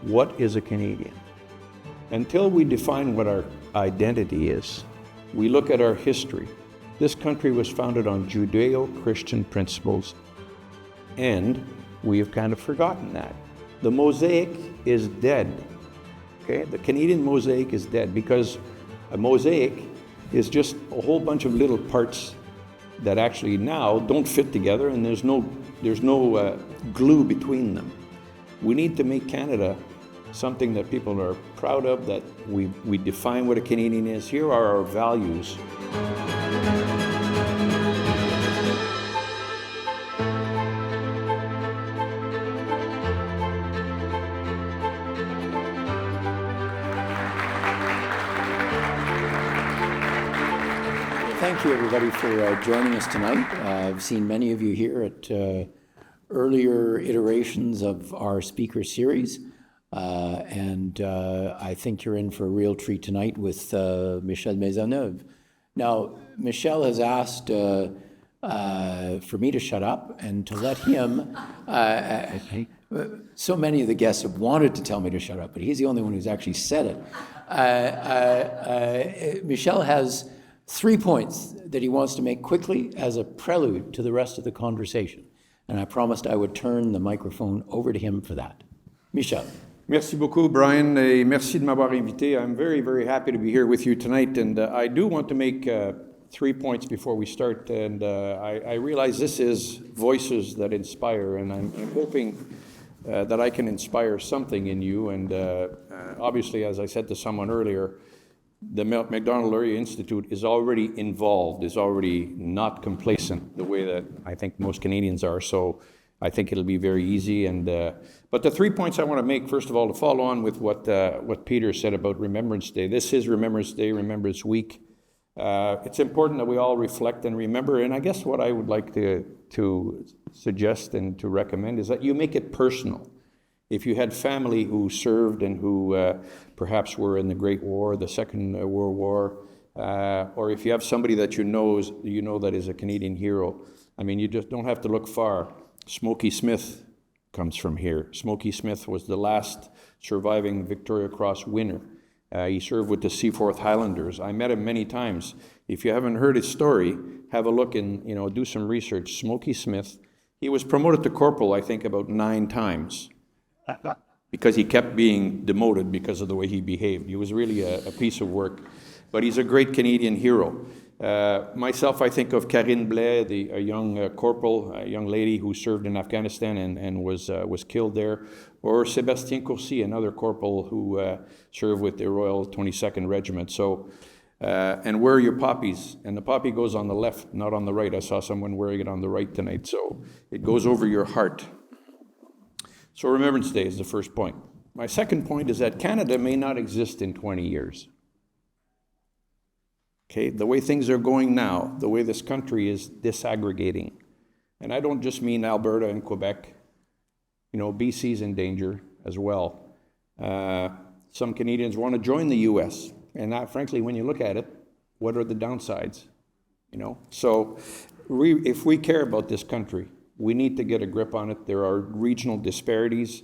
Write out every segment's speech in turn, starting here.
what is a Canadian? Until we define what our identity is, we look at our history. This country was founded on Judeo-Christian principles, and we have kind of forgotten that. The mosaic is dead, okay? The Canadian mosaic is dead because a mosaic is just a whole bunch of little parts that actually now don't fit together, and there's no glue between them. We need to make Canada something that people are proud of, that we define what a Canadian is. Here are our values. Thank you, everybody, for joining us tonight. I've seen many of you here at earlier iterations of our speaker series, and I think you're in for a real treat tonight with Michel Maisonneuve. Now, Michel has asked for me to shut up and to let him. So many of the guests have wanted to tell me to shut up, but he's the only one who's actually said it. Michel has 3 points that he wants to make quickly as a prelude to the rest of the conversation. And I promised I would turn the microphone over to him for that. Michel. Merci beaucoup, Brian, et merci de m'avoir invité. I'm very, very happy to be here with you tonight. And I do want to make 3 points before we start. And I realize this is Voices That Inspire, and I'm hoping that I can inspire something in you. And obviously, as I said to someone earlier, the Macdonald-Laurier Institute is already involved, is already not complacent the way that I think most Canadians are. So I think it'll be very easy. And but the 3 points I want to make, first of all, to follow on with what Peter said about Remembrance Day. This is Remembrance Day, Remembrance Week. It's important that we all reflect and remember. And I guess what I would like to suggest and to recommend is that you make it personal. If you had family who served and who perhaps were in the Great War, the Second World War, or if you have somebody that you know that is a Canadian hero, I mean, you just don't have to look far. Smokey Smith comes from here. Smokey Smith was the last surviving Victoria Cross winner. He served with the Seaforth Highlanders. I met him many times. If you haven't heard his story, have a look and do some research. Smokey Smith, he was promoted to corporal, I think, about 9 times. Because he kept being demoted because of the way he behaved. He was really a piece of work. But he's a great Canadian hero. Myself, I think of Karine Blais, a young corporal, a young lady who served in Afghanistan and was killed there. Or Sébastien Courcy, another corporal who served with the Royal 22nd Regiment. So, and where are your poppies? And the poppy goes on the left, not on the right. I saw someone wearing it on the right tonight. So it goes over your heart. So Remembrance Day is the first point. My second point is that Canada may not exist in 20 years. Okay, the way things are going now, the way this country is disaggregating, and I don't just mean Alberta and Quebec, BC's in danger as well. Some Canadians want to join the U.S., and that, frankly, when you look at it, what are the downsides? So if we care about this country, we need to get a grip on it. There are regional disparities.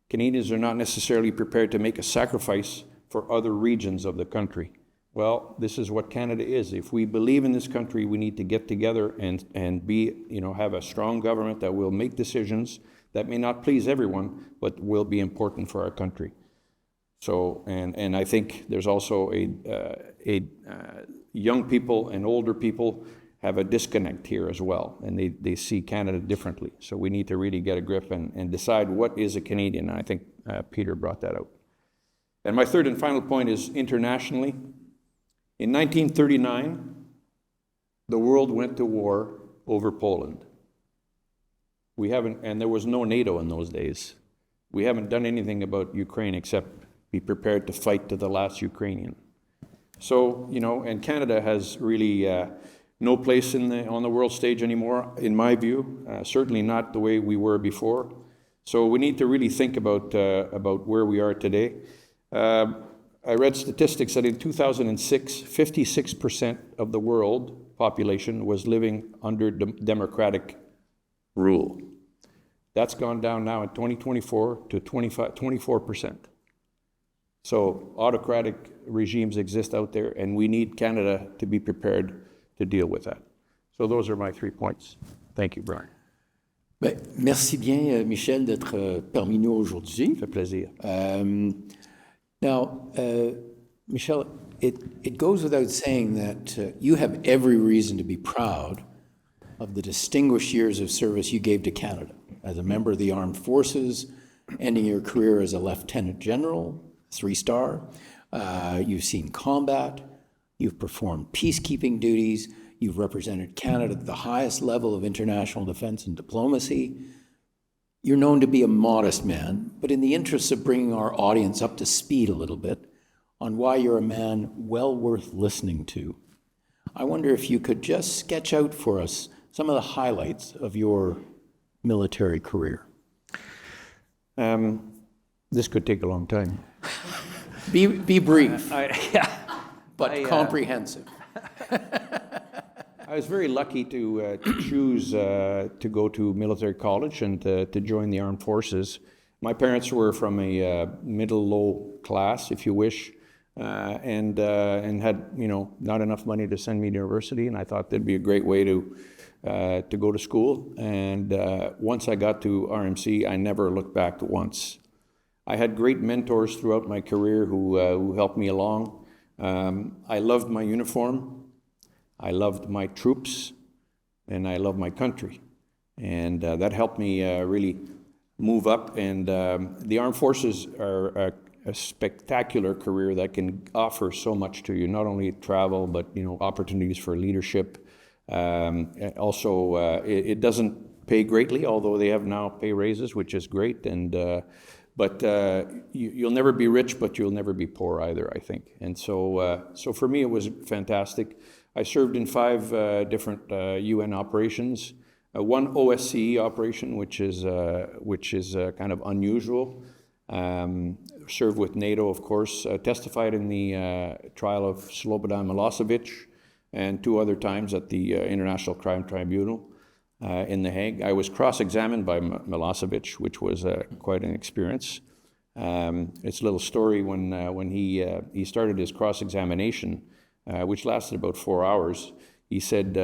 Canadians are not necessarily prepared to make a sacrifice for other regions of the country. Well, this is what Canada is. If we believe in this country, we need to get together and be, have a strong government that will make decisions that may not please everyone, but will be important for our country. So, and I think there's also young people and older people have a disconnect here as well, and they see Canada differently. So we need to really get a grip and decide what is a Canadian, and I think Peter brought that out. And my third and final point is internationally. In 1939, the world went to war over Poland. And there was no NATO in those days. We haven't done anything about Ukraine except be prepared to fight to the last Ukrainian. So, and Canada has really no place on the world stage anymore, in my view. Certainly not the way we were before. So we need to really think about where we are today. I read statistics that in 2006, 56% of the world population was living under democratic rule. That's gone down now in 2024 to 24%. So autocratic regimes exist out there, and we need Canada to be prepared to deal with that. So those are my 3 points. Thank you, Brian. Ben, merci bien, Michel, d'être parmi nous aujourd'hui. Ça fait plaisir. Now, Michel, it goes without saying that you have every reason to be proud of the distinguished years of service you gave to Canada as a member of the armed forces, ending your career as a lieutenant general, 3-star. You've seen combat, you've performed peacekeeping duties, you've represented Canada at the highest level of international defense and diplomacy. You're known to be a modest man, but in the interests of bringing our audience up to speed a little bit on why you're a man well worth listening to, I wonder if you could just sketch out for us some of the highlights of your military career. This could take a long time. Be brief, but comprehensive. I was very lucky to choose to go to military college and to join the armed forces. My parents were from a middle-low class, if you wish, and had not enough money to send me to university, and I thought that'd be a great way to go to school. And once I got to RMC, I never looked back once. I had great mentors throughout my career who helped me along. I loved my uniform. I loved my troops, and I love my country. And that helped me really move up. And the armed forces are a spectacular career that can offer so much to you, not only travel, but opportunities for leadership. Also, it doesn't pay greatly, although they have now pay raises, which is great. And but you'll never be rich, but you'll never be poor either, I think. And so for me, it was fantastic. I served in 5 different UN operations, one OSCE operation, which is kind of unusual. Served with NATO, of course. Testified in the trial of Slobodan Milosevic, and 2 other times at the International Crime Tribunal in The Hague. I was cross-examined by Milosevic, which was quite an experience. It's a little story when he started his cross-examination, which lasted about 4 hours. He said,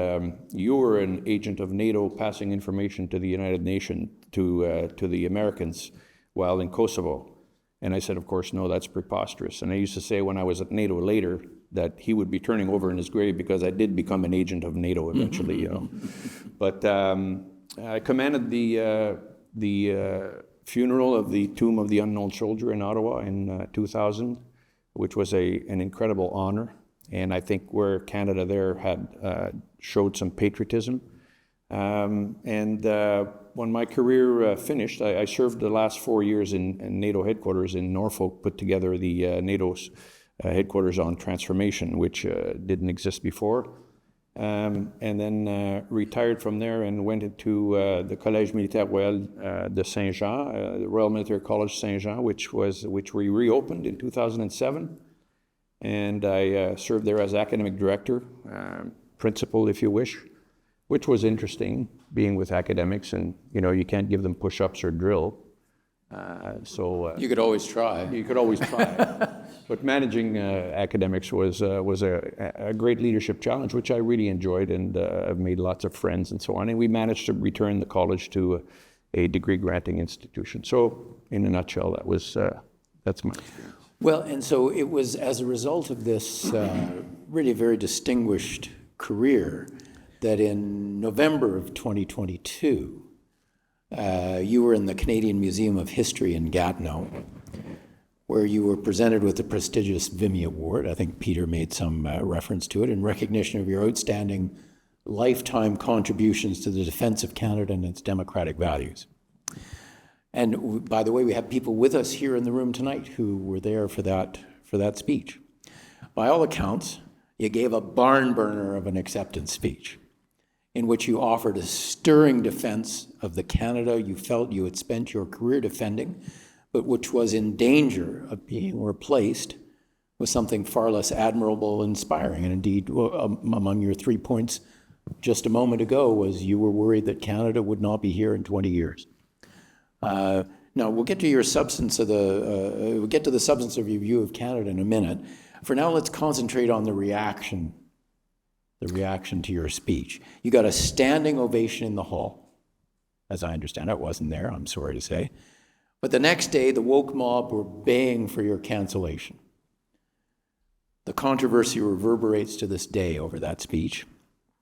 "You were an agent of NATO passing information to the United Nations, to the Americans, while in Kosovo." And I said, "Of course, no, that's preposterous." And I used to say when I was at NATO later that he would be turning over in his grave because I did become an agent of NATO eventually, But I commanded the funeral of the Tomb of the Unknown Soldier in Ottawa in 2000, which was an incredible honor. And I think where Canada there had showed some patriotism. When my career finished, I served the last 4 years in NATO headquarters in Norfolk, put together the NATO's headquarters on transformation, which didn't exist before. And then retired from there and went into the Collège Militaire Royal de Saint-Jean, the Royal Military College Saint-Jean, which we reopened in 2007. And I served there as academic director, principal, if you wish, which was interesting, being with academics, and you can't give them push-ups or drill. You could always try. You could always try. But managing academics was a great leadership challenge, which I really enjoyed, and I've made lots of friends and so on. And we managed to return the college to a degree-granting institution. So, in a nutshell, that's my experience. Well, and so it was as a result of this really very distinguished career that in November of 2022, you were in the Canadian Museum of History in Gatineau, where you were presented with the prestigious Vimy Award. I think Peter made some reference to it in recognition of your outstanding lifetime contributions to the defense of Canada and its democratic values. And by the way, we have people with us here in the room tonight who were there for that speech. By all accounts, you gave a barn burner of an acceptance speech in which you offered a stirring defense of the Canada you felt you had spent your career defending, but which was in danger of being replaced with something far less admirable and inspiring. And indeed, among your 3 points just a moment ago was you were worried that Canada would not be here in 20 years. Now we'll get to your substance of we'll get to the substance of your view of Canada in a minute. For now, let's concentrate on the reaction to your speech. You got a standing ovation in the hall, as I understand it. I wasn't there, I'm sorry to say. But the next day, the woke mob were baying for your cancellation. The controversy reverberates to this day over that speech.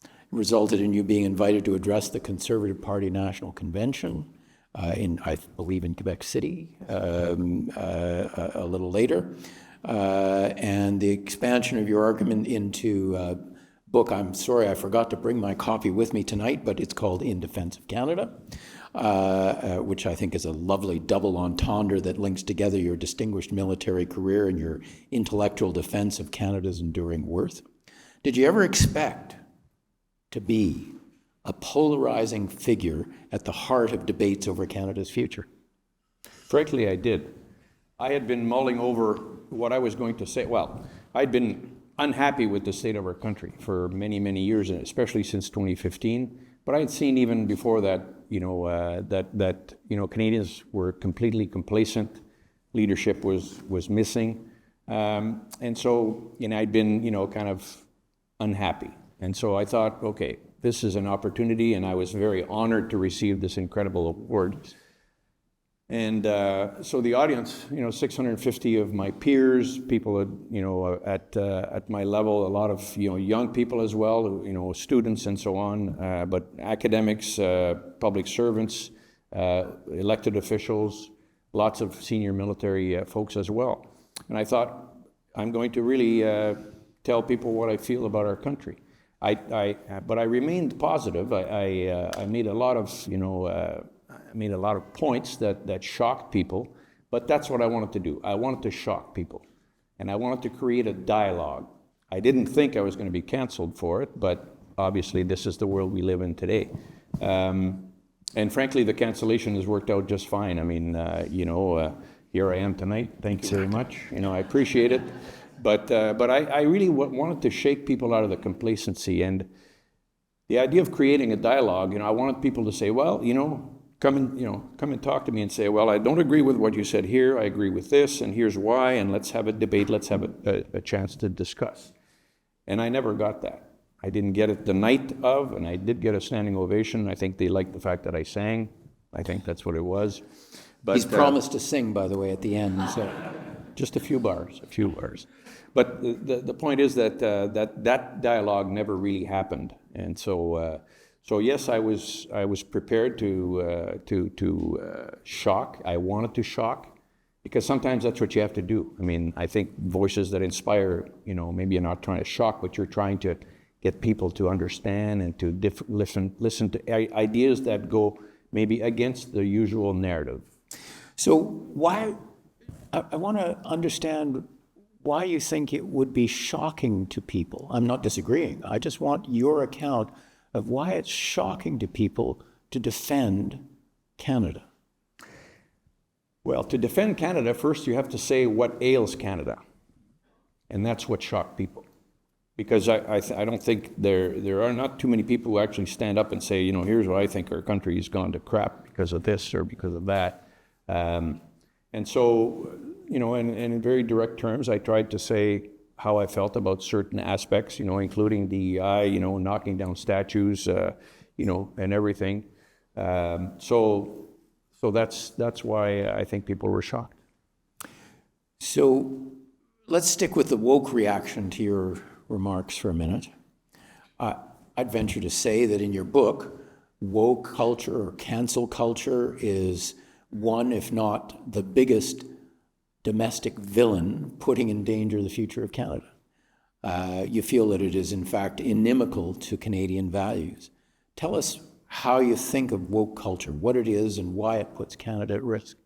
It resulted in you being invited to address the Conservative Party National Convention I believe, in Quebec City a little later. And the expansion of your argument into a book, I'm sorry, I forgot to bring my copy with me tonight, but it's called In Defense of Canada, which I think is a lovely double entendre that links together your distinguished military career and your intellectual defense of Canada's enduring worth. Did you ever expect to be a polarizing figure at the heart of debates over Canada's future? Frankly, I did. I had been mulling over what I was going to say. Well, I'd been unhappy with the state of our country for many, many years, and especially since 2015. But I had seen even before that, Canadians were completely complacent. Leadership was missing, and so I'd been kind of unhappy. And so I thought, okay, this is an opportunity, and I was very honored to receive this incredible award. And so the audience, 650 of my peers, people at my level, a lot of young people as well, students and so on, but academics, public servants, elected officials, lots of senior military folks as well. And I thought, I'm going to really tell people what I feel about our country. But I remained positive. I made a lot of made a lot of points that shocked people, but that's what I wanted to do. I wanted to shock people, and I wanted to create a dialogue. I didn't think I was going to be canceled for it, but obviously this is the world we live in today. And frankly, the cancellation has worked out just fine. I mean, here I am tonight. Thank you very much. I appreciate it. But I really wanted to shake people out of the complacency, and the idea of creating a dialogue. I wanted people to say, well, come and talk to me and say, well, I don't agree with what you said here. I agree with this, and here's why. And let's have a debate. Let's have a chance to discuss. And I never got that. I didn't get it the night of, and I did get a standing ovation. I think they liked the fact that I sang. I think that's what it was. But he's promised to sing, by the way, at the end. So. Just a few bars. But the point is that that dialogue never really happened, and so yes, I was prepared to shock. I wanted to shock, because sometimes that's what you have to do. I mean, I think voices that inspire, maybe you're not trying to shock, but you're trying to get people to understand and to listen to ideas that go maybe against the usual narrative. So why? I want to understand why you think it would be shocking to people. I'm not disagreeing. I just want your account of why it's shocking to people to defend Canada. Well, to defend Canada, first you have to say what ails Canada. And that's what shocked people. Because I don't think there are not too many people who actually stand up and say, here's what I think our country has gone to crap because of this or because of that. And so, in very direct terms, I tried to say how I felt about certain aspects, including DEI, knocking down statues, and everything. So that's why I think people were shocked. So let's stick with the woke reaction to your remarks for a minute. I'd venture to say that in your book, woke culture or cancel culture is one, if not the biggest domestic villain putting in danger the future of Canada. You feel that it is, in fact, inimical to Canadian values. Tell us how you think of woke culture, what it is, and why it puts Canada at risk.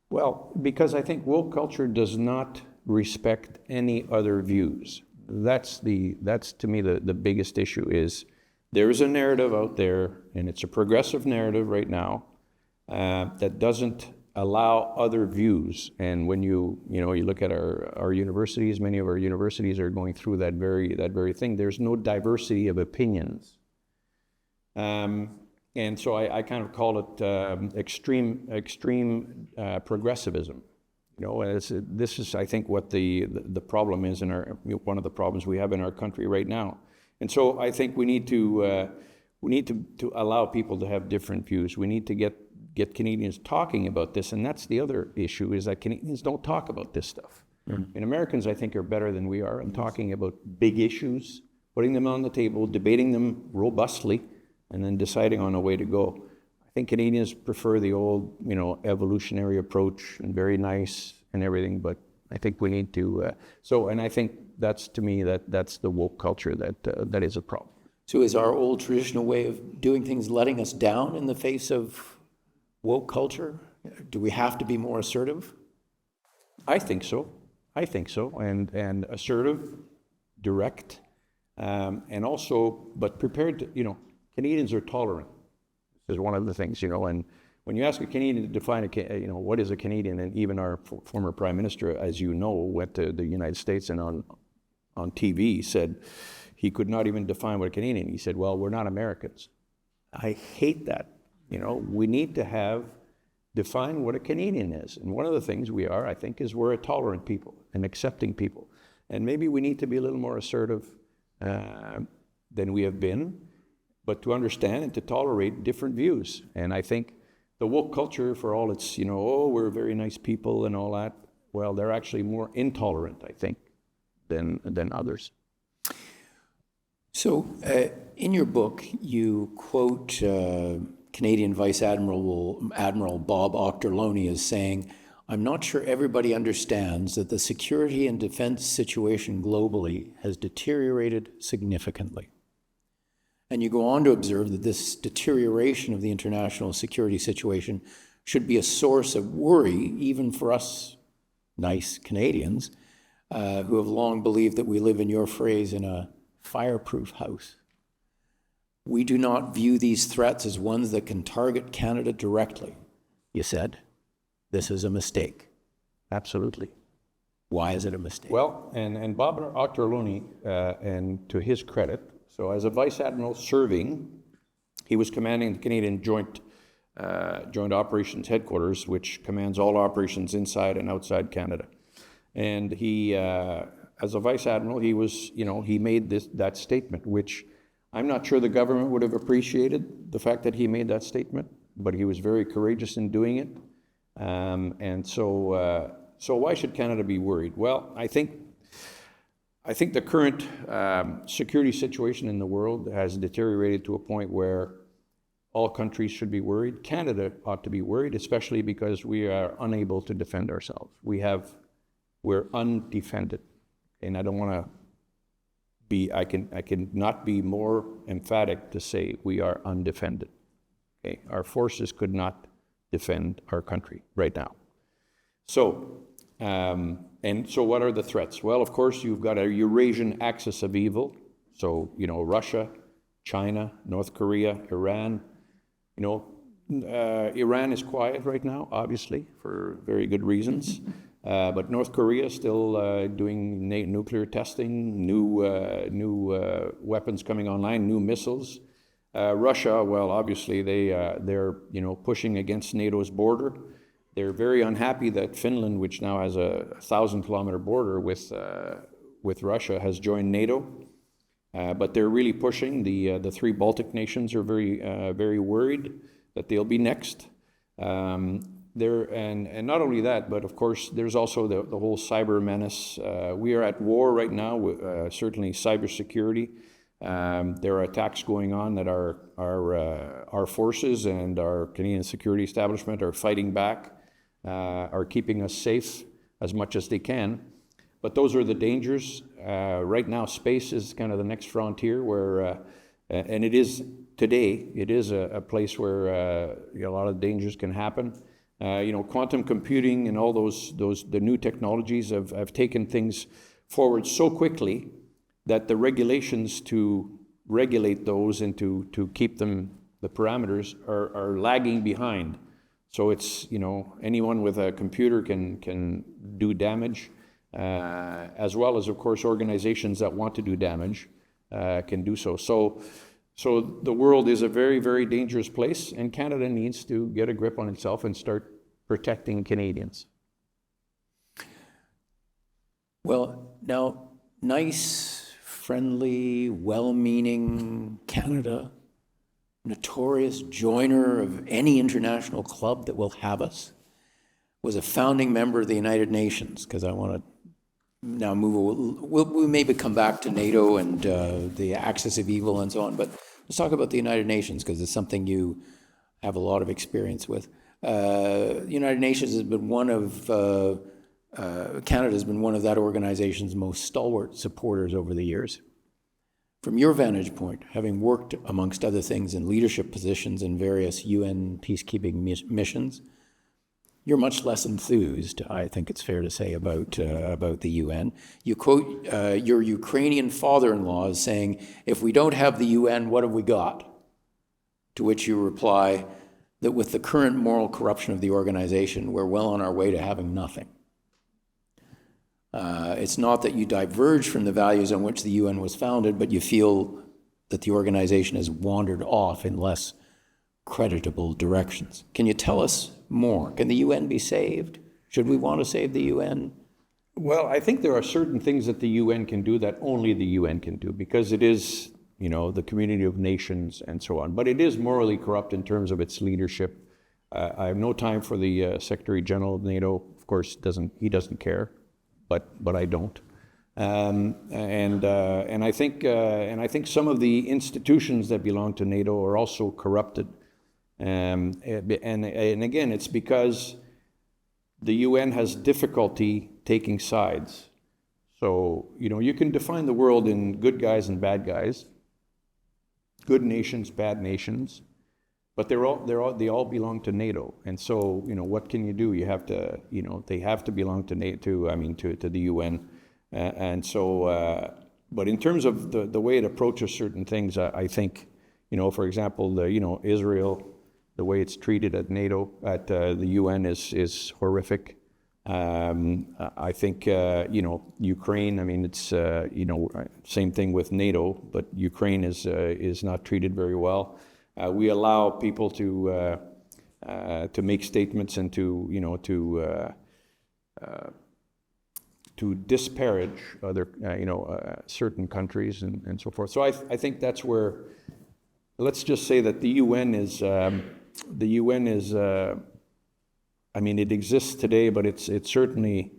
Well, because I think woke culture does not respect any other views. That's to me the biggest issue. Is there is a narrative out there, and it's a progressive narrative right now, that doesn't allow other views. And when you look at our universities, many of our universities are going through that very thing. There's no diversity of opinions. and so I kind of call it extreme progressivism. You know, this is, I think, what the problem is one of the problems we have in our country right now. And so I think we need to allow people to have different views. We need to get Canadians talking about this, and that's the other issue, is that Canadians don't talk about this stuff. Mm-hmm. And Americans, I think, are better than we are in talking about big issues, putting them on the table, debating them robustly, and then deciding on a way to go. I think Canadians prefer the old, evolutionary approach, and very nice and everything, but I think we need to, and I think that's, to me, that's the woke culture that is a problem. So is our old traditional way of doing things letting us down in the face of woke culture? Do we have to be more assertive? I think so, and assertive, direct, and also, but prepared to, Canadians are tolerant. This is one of the things, and when you ask a Canadian to define, what is a Canadian, and even our former Prime Minister, as you know, went to the United States and on TV said he could not even define what a Canadian. He said, well, we're not Americans. I hate that. We need to define what a Canadian is. And one of the things we are, I think, is we're a tolerant people, an accepting people. And maybe we need to be a little more assertive than we have been, but to understand and to tolerate different views. And I think the woke culture, for all its, we're very nice people and all that, well, they're actually more intolerant, I think, than others. So in your book, you quote Canadian Vice Admiral Bob Octorloni as saying, "I'm not sure everybody understands that the security and defense situation globally has deteriorated significantly." And you go on to observe that this deterioration of the international security situation should be a source of worry, even for us nice Canadians, who have long believed that we live, in your phrase, in a fireproof house. "We do not view these threats as ones that can target Canada directly," you said. "This is a mistake." Absolutely. Why is it a mistake? Well, and Bob Octorloni, and to his credit, so as a Vice Admiral serving, he was commanding the Canadian Joint Operations Headquarters, which commands all operations inside and outside Canada. And he, as a Vice Admiral, he was, he made that statement, which I'm not sure the government would have appreciated, the fact that he made that statement, but he was very courageous in doing it. And so why should Canada be worried? Well, I think the current security situation in the world has deteriorated to a point where all countries should be worried. Canada ought to be worried, especially because we are unable to defend ourselves. We're undefended, and I don't want to be. I can not be more emphatic to say we are undefended. Okay, our forces could not defend our country right now. So. And so what are the threats? Well, of course, you've got a Eurasian axis of evil. So, Russia, China, North Korea, Iran. Iran is quiet right now, obviously, for very good reasons. But North Korea is still doing nuclear testing, new weapons coming online, new missiles. Russia, well, obviously, they're pushing against NATO's border. They're very unhappy that Finland, which now has a 1,000-kilometer border with Russia, has joined NATO. But they're really pushing. The three Baltic nations are very worried that they'll be next. And not only that, but of course, there's also the whole cyber menace. We are at war right now with certainly cybersecurity. There are attacks going on that our forces and our Canadian security establishment are fighting back. Are keeping us safe as much as they can. But those are the dangers. Right now, space is kind of the next frontier where, and it is today, it is a place where a lot of dangers can happen. Quantum computing and all the new technologies have taken things forward so quickly that the regulations to regulate those and to keep them, the parameters, are lagging behind. So it's, anyone with a computer can do damage, as well as, of course, organizations that want to do damage can do so. So So the world is a very, very dangerous place, and Canada needs to get a grip on itself and start protecting Canadians. Well, now, nice, friendly, well-meaning Canada, notorious joiner of any international club that will have us, was a founding member of the United Nations, because I want to now we'll maybe come back to NATO and the axis of evil and so on, but let's talk about the United Nations, because it's something you have a lot of experience with. The United Nations has been one of Canada has been one of that organization's most stalwart supporters over the years. From your vantage point, having worked, amongst other things, in leadership positions in various UN peacekeeping missions, you're much less enthused, I think it's fair to say, about the UN. You quote your Ukrainian father-in-law as saying, "If we don't have the UN, what have we got?" To which you reply that with the current moral corruption of the organization, we're well on our way to having nothing. It's not that you diverge from the values on which the UN was founded, but you feel that the organization has wandered off in less creditable directions. Can you tell us more? Can the UN be saved? Should we want to save the UN? Well, I think there are certain things that the UN can do that only the UN can do, because it is, the community of nations and so on. But it is morally corrupt in terms of its leadership. I have no time for the Secretary General of NATO. Of course, he doesn't care, but I don't. And I think some of the institutions that belong to NATO are also corrupted. And again, it's because the UN has difficulty taking sides. So, you can define the world in good guys and bad guys, good nations, bad nations, but they all belong to NATO. And so, what can you do? You have to, they have to belong to NATO, to the UN. And so, but in terms of the way it approaches certain things, I think, for example, Israel, the way it's treated at NATO, at the UN is horrific. I think, Ukraine, it's, same thing with NATO, but Ukraine is not treated very well. We allow people to make statements and to disparage other, certain countries and so forth. So I think that's where, let's just say that the UN is, it exists today, but it certainly,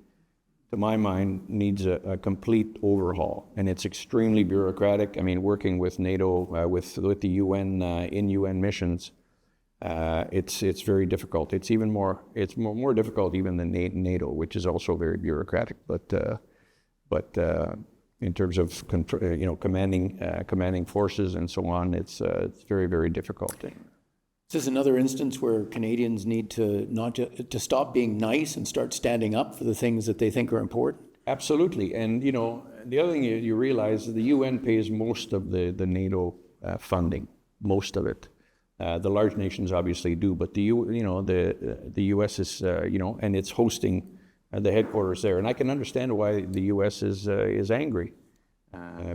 to my mind, needs a complete overhaul, and it's extremely bureaucratic. Working with NATO, with the UN in UN missions, it's very difficult. It's even more difficult even than NATO, which is also very bureaucratic. But in terms of commanding forces and so on, it's very, very difficult. This is another instance where Canadians need to stop being nice and start standing up for the things that they think are important. Absolutely, and the other thing you realize is the UN pays most of the NATO funding, most of it. The large nations obviously do, but the U.S. is and it's hosting the headquarters there, and I can understand why the U.S. is angry,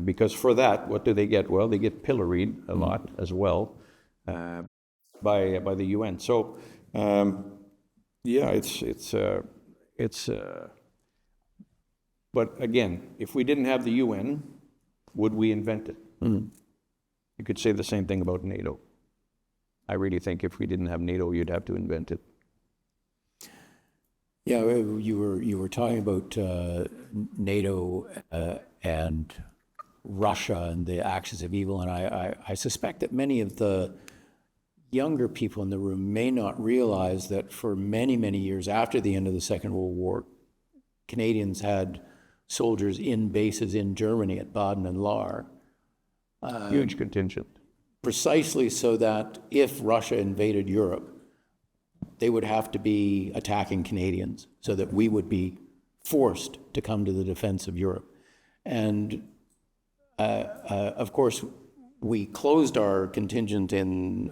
because for that, what do they get? Well, they get pilloried a lot as well. By the UN. So, but again, if we didn't have the UN, would we invent it? Mm-hmm. You could say the same thing about NATO. I really think if we didn't have NATO, you'd have to invent it. Yeah, you were talking about NATO and Russia and the axis of evil, and I suspect that many of the younger people in the room may not realize that for many, many years after the end of the Second World War, Canadians had soldiers in bases in Germany at Baden and Lahr. Huge contingent. Precisely so that if Russia invaded Europe, they would have to be attacking Canadians so that we would be forced to come to the defense of Europe. And of course, we closed our contingent on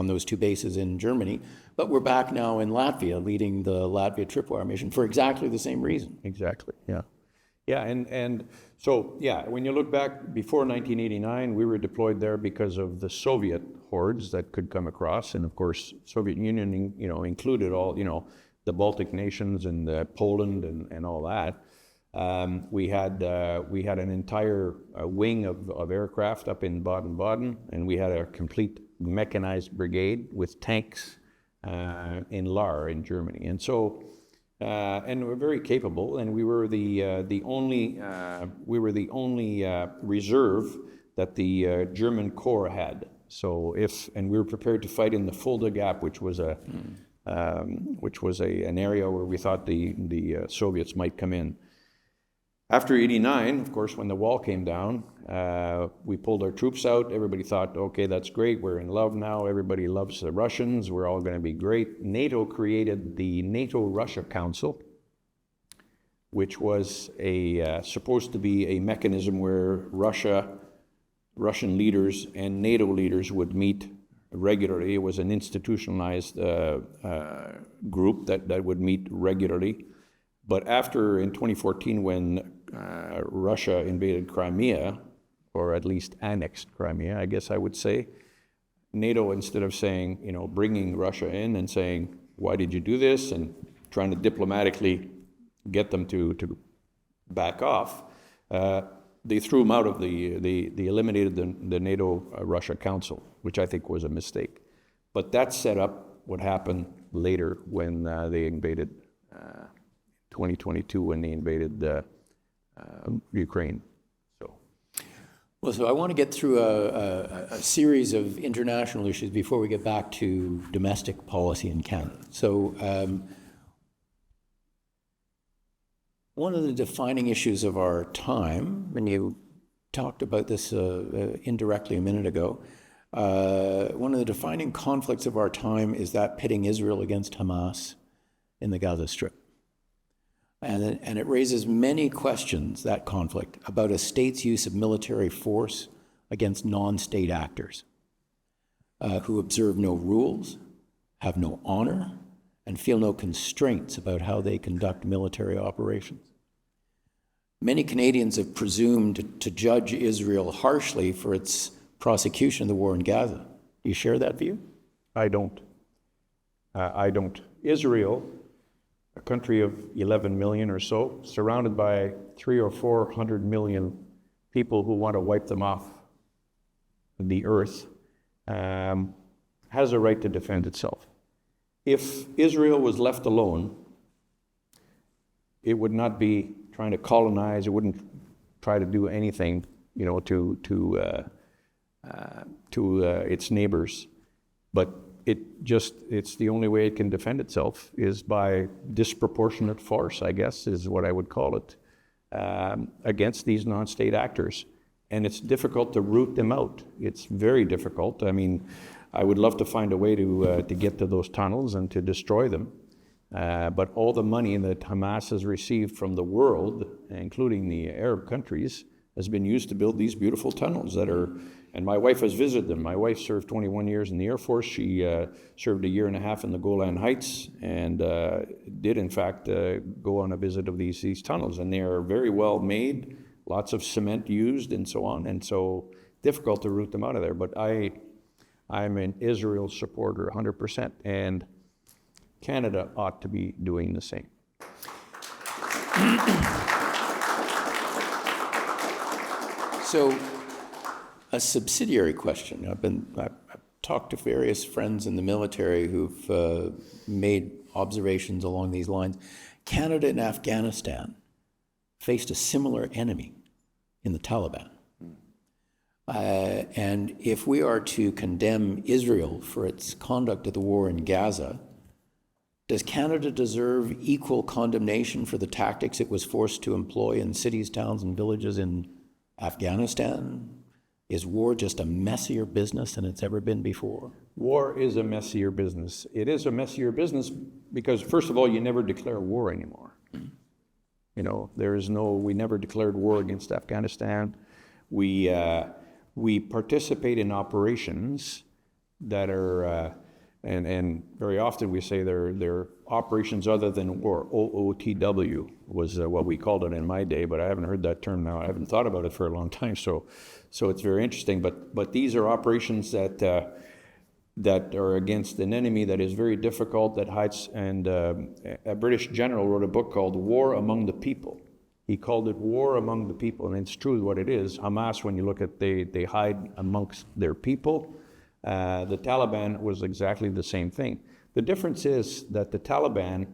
those two bases in Germany, but we're back now in Latvia, leading the Latvia Tripwire mission for exactly the same reason. Exactly. Yeah. Yeah, and so, yeah, when you look back before 1989, we were deployed there because of the Soviet hordes that could come across. And of course, Soviet Union, included all, the Baltic nations and Poland and all that. We had an entire wing of aircraft up in Baden-Baden, and we had a complete mechanized brigade with tanks in Lahr in Germany. And so, and we're very capable, and we were the only reserve that the German Corps had. So and we were prepared to fight in the Fulda Gap, which was an area where we thought the Soviets might come in. After '89, of course, when the wall came down, we pulled our troops out. Everybody thought, okay, that's great. We're in love now. Everybody loves the Russians. We're all going to be great. NATO created the NATO-Russia Council, which was supposed to be a mechanism where Russian leaders and NATO leaders would meet regularly. It was an institutionalized group that would meet regularly. But in 2014, when Russia invaded Crimea, or at least annexed Crimea, I guess I would say, NATO, instead of saying, bringing Russia in and saying, why did you do this, and trying to diplomatically get them to back off, they threw them out of they eliminated the NATO-Russia Council, which I think was a mistake. But that set up what happened later when they invaded 2022, when they invaded Ukraine. So I want to get through a series of international issues before we get back to domestic policy in Canada. So one of the defining issues of our time, and you talked about this indirectly a minute ago, one of the defining conflicts of our time is that pitting Israel against Hamas in the Gaza Strip. And it raises many questions, that conflict, about a state's use of military force against non-state actors who observe no rules, have no honor, and feel no constraints about how they conduct military operations. Many Canadians have presumed to judge Israel harshly for its prosecution of the war in Gaza. Do you share that view? I don't. Israel, a country of 11 million or so, surrounded by 300 or 400 million people who want to wipe them off the earth, has a right to defend itself. If Israel was left alone, it would not be trying to colonize. It wouldn't try to do anything, to its neighbors. But it's the only way it can defend itself is by disproportionate force, I guess, is what I would call it, against these non-state actors. And it's difficult to root them out. It's very difficult. I mean, I would love to find a way to get to those tunnels and to destroy them. But all the money that Hamas has received from the world, including the Arab countries, has been used to build these beautiful tunnels and my wife has visited them. My wife served 21 years in the Air Force. She served a year and a half in the Golan Heights and did, in fact, go on a visit of these tunnels. And they are very well made, lots of cement used and so on. And so difficult to root them out of there. But I'm an Israel supporter 100%. And Canada ought to be doing the same. So, a subsidiary question. I've talked to various friends in the military who've made observations along these lines. Canada and Afghanistan faced a similar enemy in the Taliban. And if we are to condemn Israel for its conduct of the war in Gaza, does Canada deserve equal condemnation for the tactics it was forced to employ in cities, towns, and villages in Afghanistan? Is war just a messier business than it's ever been before? War is a messier business. It is a messier business because, first of all, you never declare war anymore. We never declared war against Afghanistan. We participate in operations that are And very often we say they're operations other than war. OOTW was what we called it in my day, but I haven't heard that term now. I haven't thought about it for a long time, so it's very interesting. But these are operations that are against an enemy that is very difficult, that hides. And a British general wrote a book called War Among the People. He called it War Among the People, and it's true what it is. Hamas, when you look at, they hide amongst their people. The Taliban was exactly the same thing. The difference is that the Taliban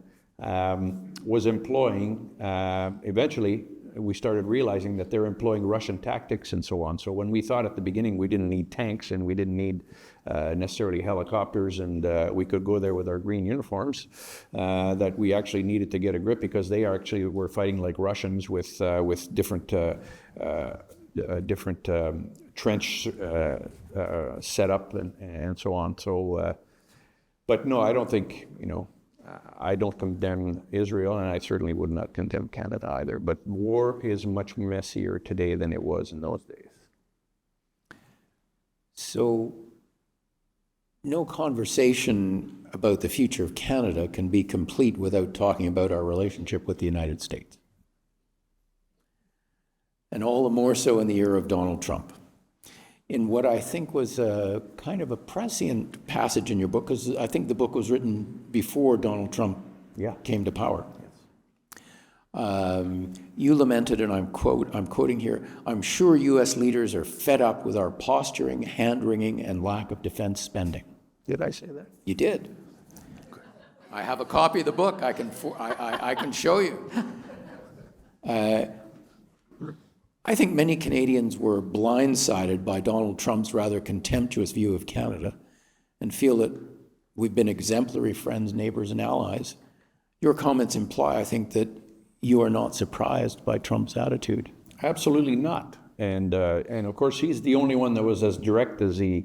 was employing, eventually we started realizing that they're employing Russian tactics and so on. So when we thought at the beginning we didn't need tanks and we didn't need necessarily helicopters and we could go there with our green uniforms, that we actually needed to get a grip, because they actually were fighting like Russians with different trench setup and so on. So, but no, I don't think, I don't condemn Israel, and I certainly would not condemn Canada either. But war is much messier today than it was in those days. So, no conversation about the future of Canada can be complete without talking about our relationship with the United States. And all the more so in the era of Donald Trump. In what I think was a kind of a prescient passage in your book, because I think the book was written before Donald Trump came to power. Yes. You lamented, and I'm quoting here, "I'm sure U.S. leaders are fed up with our posturing, hand-wringing, and lack of defense spending." Did I say that? You did. I have a copy of the book. I can show you. I think many Canadians were blindsided by Donald Trump's rather contemptuous view of Canada and feel that we've been exemplary friends, neighbors, and allies. Your comments imply, I think, that you are not surprised by Trump's attitude. Absolutely not. And of course, he's the only one that was as direct as he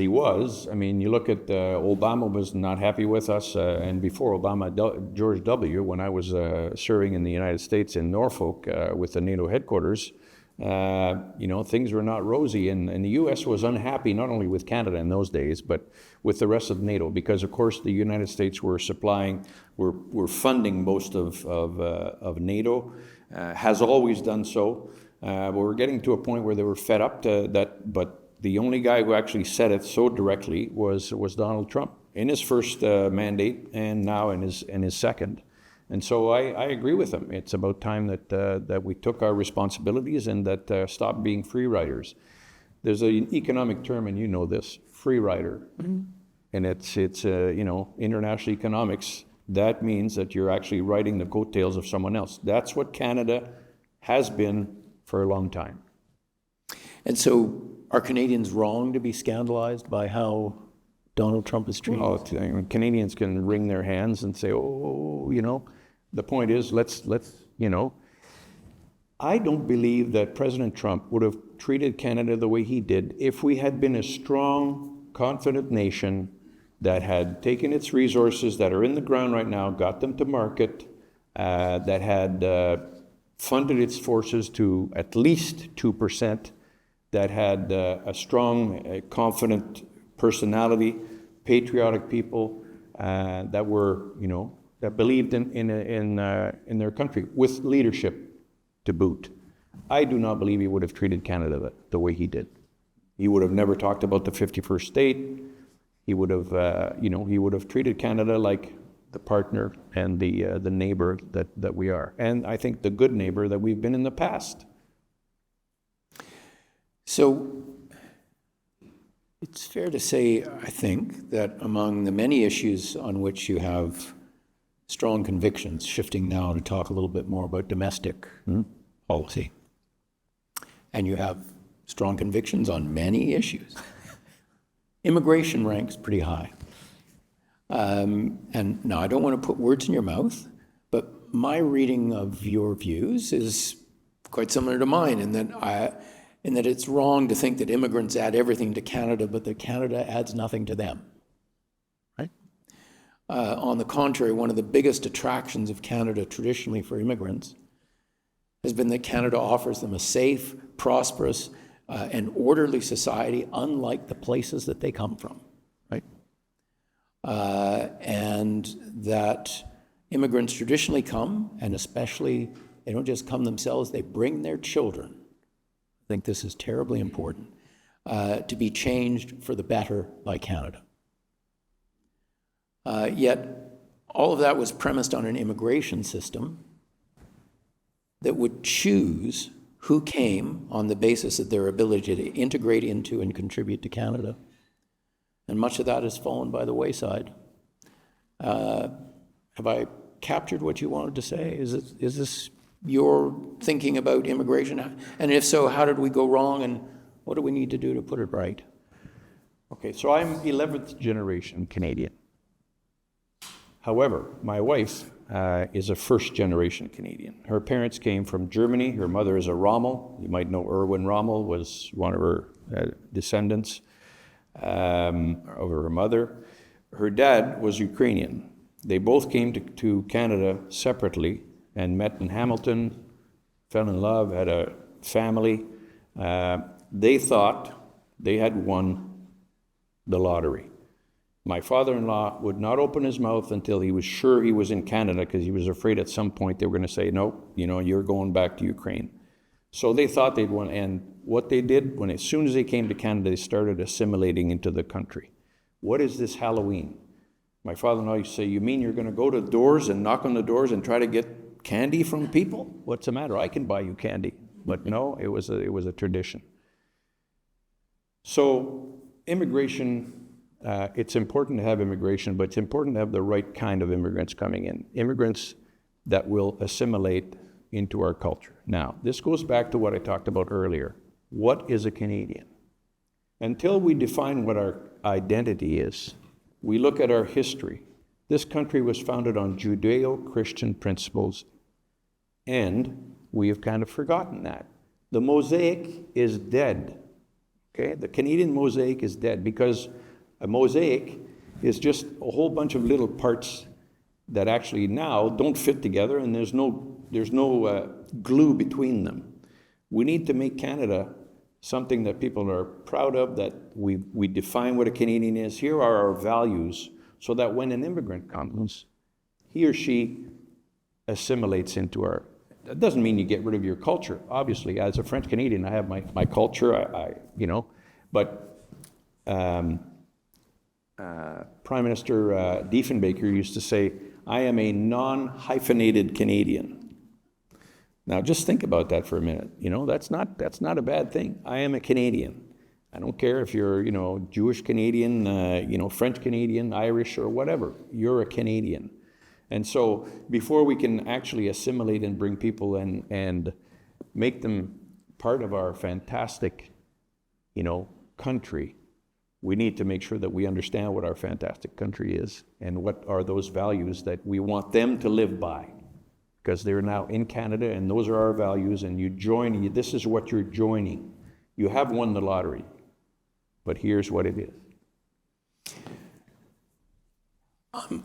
was. I mean, you look at Obama was not happy with us, and before Obama, George W., when I was serving in the United States in Norfolk with the NATO headquarters, things were not rosy, and the U.S. was unhappy not only with Canada in those days, but with the rest of NATO, because of course the United States were funding most of NATO, has always done so. But we're getting to a point where they were fed up but the only guy who actually said it so directly was Donald Trump in his first mandate, and now in his second. And so I agree with him. It's about time that we took our responsibilities and that stopped being free riders. There's an economic term, and you know this, free rider, and it's international economics. That means that you're actually riding the coattails of someone else. That's what Canada has been for a long time. And so, are Canadians wrong to be scandalized by how Donald Trump is treated? Well, Canadians can wring their hands and say, the point is, let's. I don't believe that President Trump would have treated Canada the way he did if we had been a strong, confident nation that had taken its resources that are in the ground right now, got them to market, that had funded its forces to at least 2%, that had a strong, confident personality, patriotic people that were, that believed in their country, with leadership to boot. I do not believe he would have treated Canada the way he did. He would have never talked about the 51st state. He would have, he would have treated Canada like the partner and the neighbor that we are, and I think the good neighbor that we've been in the past. So it's fair to say, I think, that among the many issues on which you have strong convictions, shifting now to talk a little bit more about domestic policy, and you have strong convictions on many issues, immigration ranks pretty high. And now I don't want to put words in your mouth, but my reading of your views is quite similar to mine in that it's wrong to think that immigrants add everything to Canada, but that Canada adds nothing to them. Right? On the contrary, one of the biggest attractions of Canada traditionally for immigrants has been that Canada offers them a safe, prosperous, and orderly society, unlike the places that they come from. Right? and that immigrants traditionally come, and especially they don't just come themselves, they bring their children. I think this is terribly important, to be changed for the better by Canada. Yet all of that was premised on an immigration system that would choose who came on the basis of their ability to integrate into and contribute to Canada. And much of that has fallen by the wayside. Have I captured what you wanted to say? Is this your thinking about immigration? And if so, how did we go wrong, and what do we need to do to put it right? Okay, so I'm 11th generation Canadian. However, my wife is a first generation Canadian. Her parents came from Germany. Her mother is a Rommel. You might know Erwin Rommel was one of her descendants of her mother. Her dad was Ukrainian. They both came to Canada separately and met in Hamilton, fell in love, had a family. They thought they had won the lottery. My father-in-law would not open his mouth until he was sure he was in Canada, because he was afraid at some point they were going to say, no, you're going back to Ukraine. So they thought they'd won. And what they did, as soon as they came to Canada, they started assimilating into the country. What is this Halloween? My father-in-law used to say, you mean you're going to go to doors and knock on the doors and try to get candy from people? What's the matter? I can buy you candy. But no, it was a tradition. So immigration, it's important to have immigration, but it's important to have the right kind of immigrants coming in. Immigrants that will assimilate into our culture. Now, this goes back to what I talked about earlier. What is a Canadian? Until we define what our identity is, we look at our history. This country was founded on Judeo-Christian principles, and we have kind of forgotten that. The mosaic is dead. Okay? The Canadian mosaic is dead, because a mosaic is just a whole bunch of little parts that actually now don't fit together, and there's no glue between them. We need to make Canada something that people are proud of, that we define what a Canadian is. Here are our values, so that when an immigrant comes, he or she assimilates into our. That doesn't mean you get rid of your culture. Obviously, as a French Canadian, I have my culture. But Prime Minister Diefenbaker used to say, "I am a non-hyphenated Canadian." Now, just think about that for a minute. That's not a bad thing. I am a Canadian. I don't care if you're, Jewish Canadian, French Canadian, Irish, or whatever. You're a Canadian. And so, before we can actually assimilate and bring people in and make them part of our fantastic, country, we need to make sure that we understand what our fantastic country is and what are those values that we want them to live by. Because they're now in Canada, and those are our values, and this is what you're joining. You have won the lottery, but here's what it is.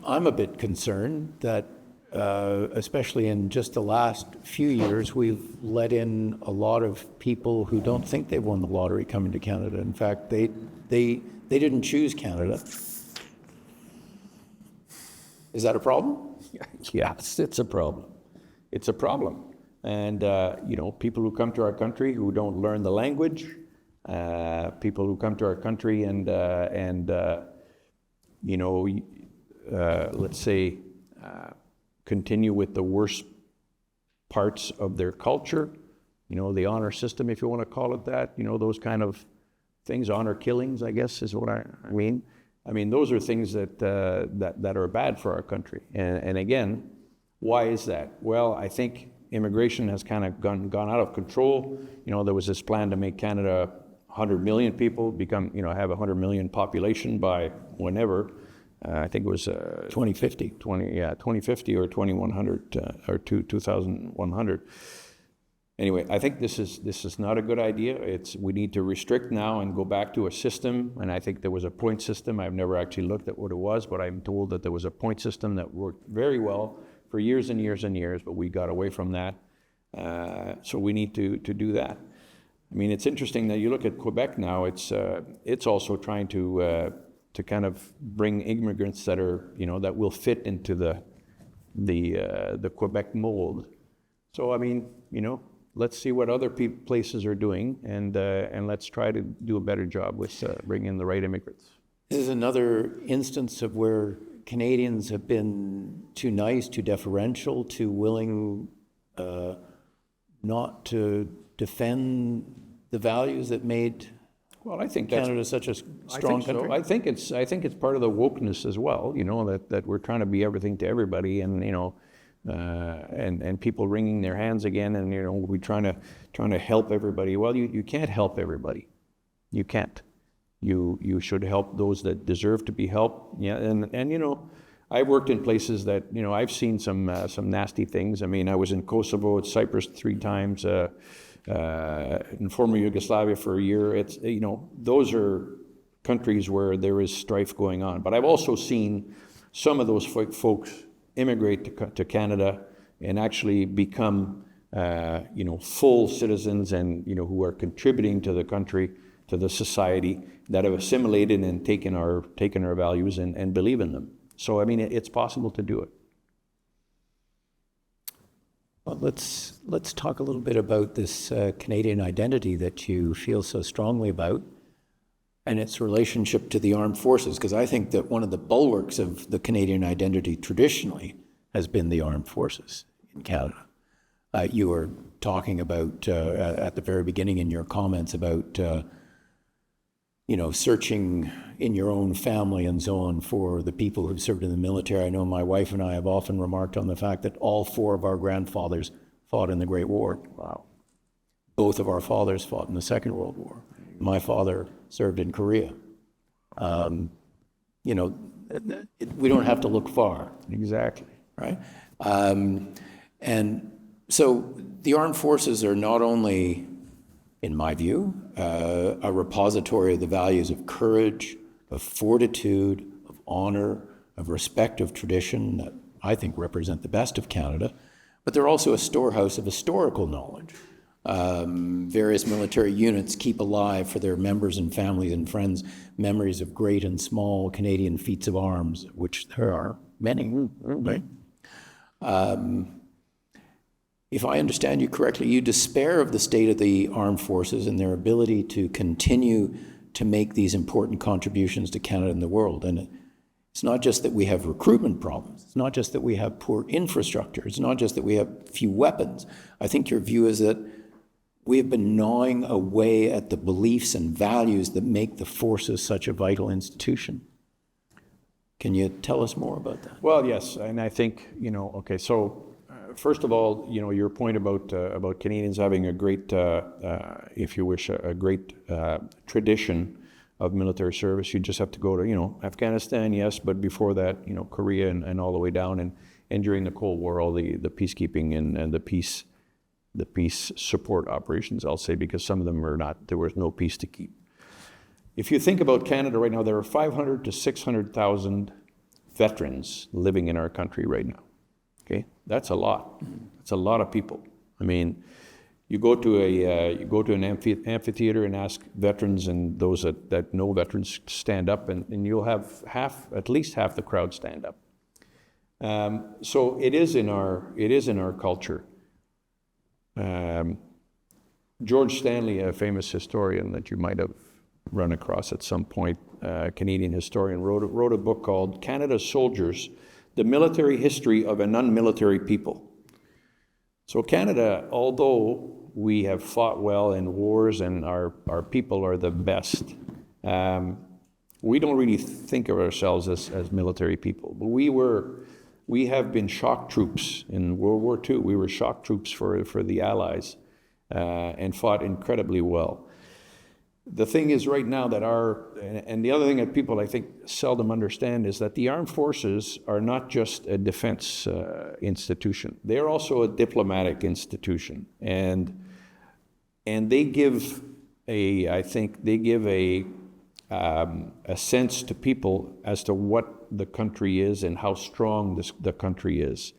I'm a bit concerned that, especially in just the last few years, we've let in a lot of people who don't think they've won the lottery coming to Canada. In fact, they didn't choose Canada. Is that a problem? Yes, it's a problem. It's a problem. And, people who come to our country who don't learn the language, people who come to our country and let's say, continue with the worst parts of their culture, the honor system, if you want to call it that, those kind of things, honor killings, I guess is what I mean. I mean, those are things that are bad for our country. And again, why is that? Well, I think immigration has kind of gone out of control. There was this plan to make Canada 100 million people, have 100 million population by whenever. I think it was 2050. 2050 or 2100 or 2100. Anyway, I think this is not a good idea. We need to restrict now and go back to a system. And I think there was a point system. I've never actually looked at what it was, but I'm told that there was a point system that worked very well for years and years and years, but we got away from that. So we need to do that. I mean, it's interesting that you look at Quebec now. It's also trying to to kind of bring immigrants that are, that will fit into the Quebec mold. So, I mean, let's see what other places are doing, and let's try to do a better job with bringing in the right immigrants. This is another instance of where Canadians have been too nice, too deferential, too willing not to defend the values that made I think Canada such a strong country. I think it's part of the wokeness as well. That we're trying to be everything to everybody, and and people wringing their hands again, and we're trying to help everybody. Well, you can't help everybody. You can't. You should help those that deserve to be helped. Yeah, and I've worked in places that I've seen some nasty things. I mean, I was in Kosovo, Cyprus 3 times, in former Yugoslavia for a year. It's those are countries where there is strife going on. But I've also seen some of those folks immigrate to Canada and actually become full citizens, and who are contributing to the country, to the society, that have assimilated and taken our values and believe in them. So I mean, it's possible to do it. Well, let's talk a little bit about this Canadian identity that you feel so strongly about, and its relationship to the armed forces, because I think that one of the bulwarks of the Canadian identity traditionally has been the armed forces in Canada. You were talking about at the very beginning in your comments about searching in your own family and so on for the people who've served in the military. I know my wife and I have often remarked on the fact that all 4 of our grandfathers fought in the Great War. Wow. Both of our fathers fought in the Second World War. My father served in Korea. We don't have to look far. Exactly. Right? And so the armed forces are not only, in my view, a repository of the values of courage, of fortitude, of honor, of respect of tradition that I think represent the best of Canada, but they're also a storehouse of historical knowledge. Various military units keep alive for their members and families and friends memories of great and small Canadian feats of arms, which there are many, right? If I understand you correctly, you despair of the state of the armed forces and their ability to continue to make these important contributions to Canada and the world. And it's not just that we have recruitment problems. It's not just that we have poor infrastructure. It's not just that we have few weapons. I think your view is that we have been gnawing away at the beliefs and values that make the forces such a vital institution. Can you tell us more about that? Well, yes, and I think, okay, so first of all, your point about Canadians having a great, if you wish, a great tradition of military service. You just have to go to, Afghanistan, yes, but before that, Korea and all the way down, and during the Cold War, all the peacekeeping and the peace support operations, I'll say, because some of them there was no peace to keep. If you think about Canada right now, there are 500 to 600,000 veterans living in our country right now. Okay, that's a lot. That's a lot of people. I mean, you go to an amphitheater and ask veterans, and those that know veterans stand up, and you'll have at least half the crowd stand up. So it is in our culture. George Stanley, a famous historian that you might have run across at some point, Canadian historian, wrote a book called Canada's Soldiers: The Military History of an Unmilitary People. So Canada, although we have fought well in wars and our people are the best, we don't really think of ourselves as military people. But we have been shock troops in World War II. We were shock troops for the Allies and fought incredibly well. The thing is right now that and the other thing that people I think seldom understand is that the armed forces are not just a defense institution. They're also a diplomatic institution. And they give a sense to people as to what the country is and how strong the country is.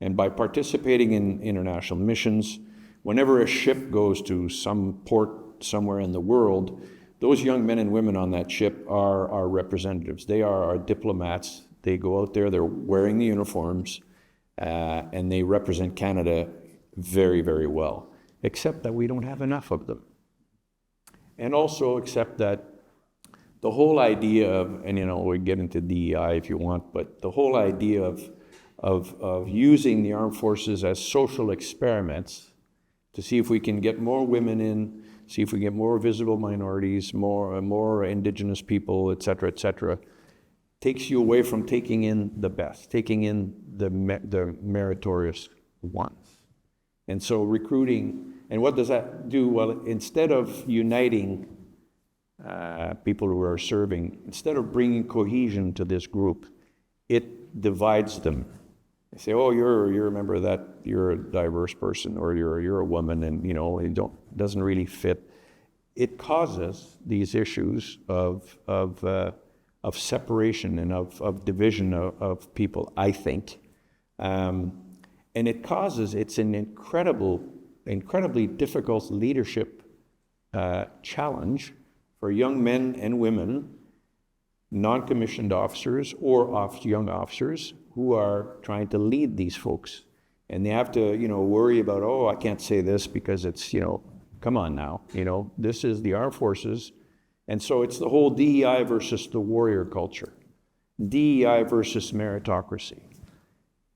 And by participating in international missions, whenever a ship goes to some port somewhere in the world, those young men and women on that ship are our representatives. They are our diplomats. They go out there, they're wearing the uniforms, and they represent Canada very, very well, except that we don't have enough of them. And also except that the whole idea of, and we get into DEI if you want, but the whole idea of using the armed forces as social experiments to see if we can get more women in, see if we get more visible minorities, more Indigenous people, et cetera, takes you away from taking in the best, taking in the meritorious ones. And so recruiting, and what does that do? Well, instead of uniting people who are serving, instead of bringing cohesion to this group, it divides them. They say, oh, you're a member of that, you're a diverse person, or you're a woman, and it doesn't really fit. It causes these issues of separation and of division of people, I think. And it's an incredibly difficult leadership challenge for young men and women, non-commissioned officers or young officers who are trying to lead these folks. And they have to, worry about, oh, I can't say this because it's, come on now, this is the armed forces. And so it's the whole DEI versus the warrior culture, DEI versus meritocracy.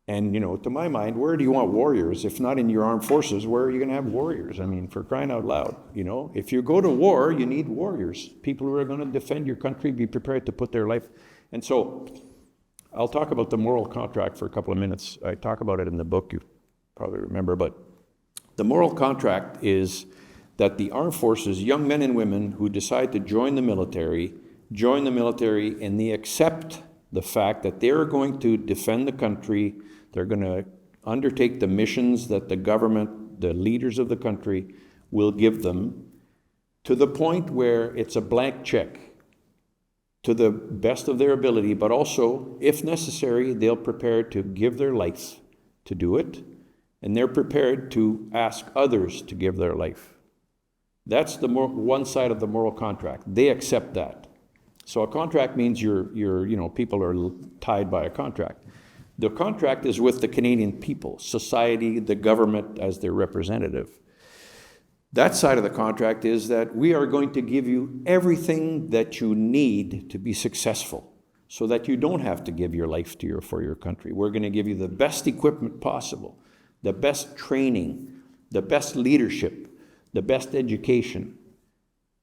And, to my mind, where do you want warriors? If not in your armed forces, where are you going to have warriors? I mean, for crying out loud, if you go to war, you need warriors, people who are going to defend your country, be prepared to put their life. And so I'll talk about the moral contract for a couple of minutes. I talk about it in the book, you probably remember, but the moral contract is that the armed forces, young men and women who decide to join the military, and they accept the fact that they're going to defend the country, they're going to undertake the missions that the government, the leaders of the country will give them, to the point where it's a blank check to the best of their ability, but also, if necessary, they'll prepare to give their life to do it, and they're prepared to ask others to give their life. That's the one side of the moral contract. They accept that. So a contract means people are tied by a contract. The contract is with the Canadian people, society, the government as their representative. That side of the contract is that we are going to give you everything that you need to be successful, so that you don't have to give your life for your country. We're going to give you the best equipment possible, the best training, the best leadership, the best education,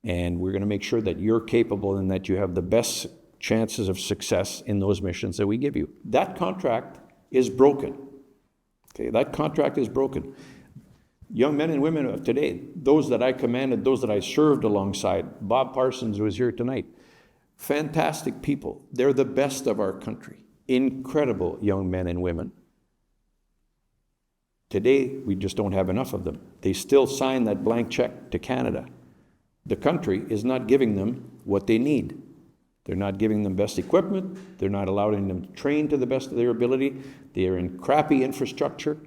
and we're going to make sure that you're capable and that you have the best chances of success in those missions that we give you. That contract is broken. Okay, that contract is broken. Young men and women of today, those that I commanded, those that I served alongside, Bob Parsons, who is here tonight, fantastic people. They're the best of our country. Incredible young men and women. Today, we just don't have enough of them. They still sign that blank check to Canada. The country is not giving them what they need. They're not giving them best equipment. They're not allowing them to train to the best of their ability. They are in crappy infrastructure.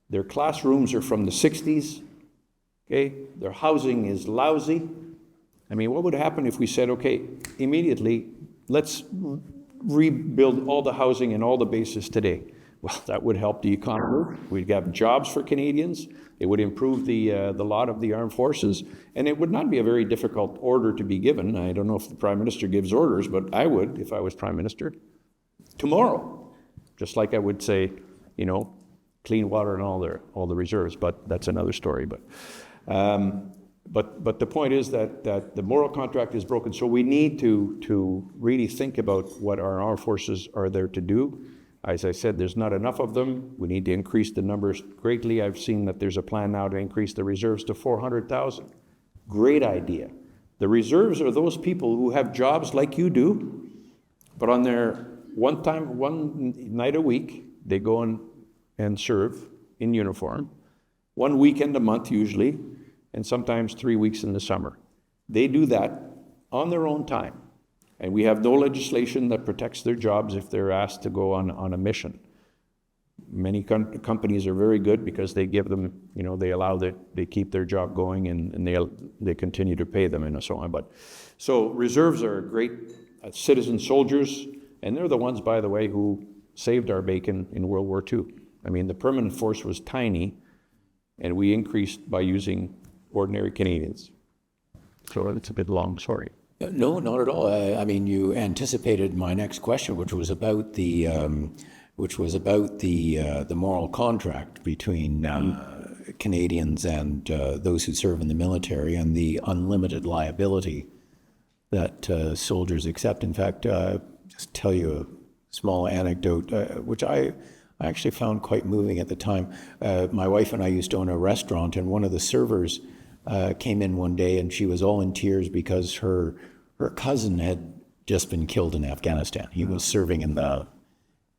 Their classrooms are from the 60s. Okay? Their housing is lousy. I mean, what would happen if we said, okay, immediately, let's rebuild all the housing and all the bases today? Well, that would help the economy. We'd have jobs for Canadians. It would improve the lot of the armed forces. And it would not be a very difficult order to be given. I don't know if the Prime Minister gives orders, but I would if I was Prime Minister. Tomorrow, just like I would say, clean water and all the reserves, but that's another story. But the point is that the moral contract is broken. So we need to really think about what our armed forces are there to do. As I said, there's not enough of them. We need to increase the numbers greatly. I've seen that there's a plan now to increase the reserves to 400,000. Great idea. The reserves are those people who have jobs like you do, but on their one night a week, they go and serve in uniform, one weekend a month usually, and sometimes 3 weeks in the summer. They do that on their own time. And we have no legislation that protects their jobs if they're asked to go on a mission. Many companies are very good because they give them, they allow that they keep their job going and they continue to pay them and so on. But so reserves are great citizen soldiers, and they're the ones, by the way, who saved our bacon in World War II. I mean, the permanent force was tiny, and we increased by using ordinary Canadians. So it's a bit long, sorry. No, not at all. I mean, you anticipated my next question, which was about the moral contract between Canadians and those who serve in the military, and the unlimited liability that soldiers accept. In fact, just tell you a small anecdote, which I actually found quite moving at the time. My wife and I used to own a restaurant, and one of the servers came in one day, and she was all in tears because her cousin had just been killed in Afghanistan. He was serving in the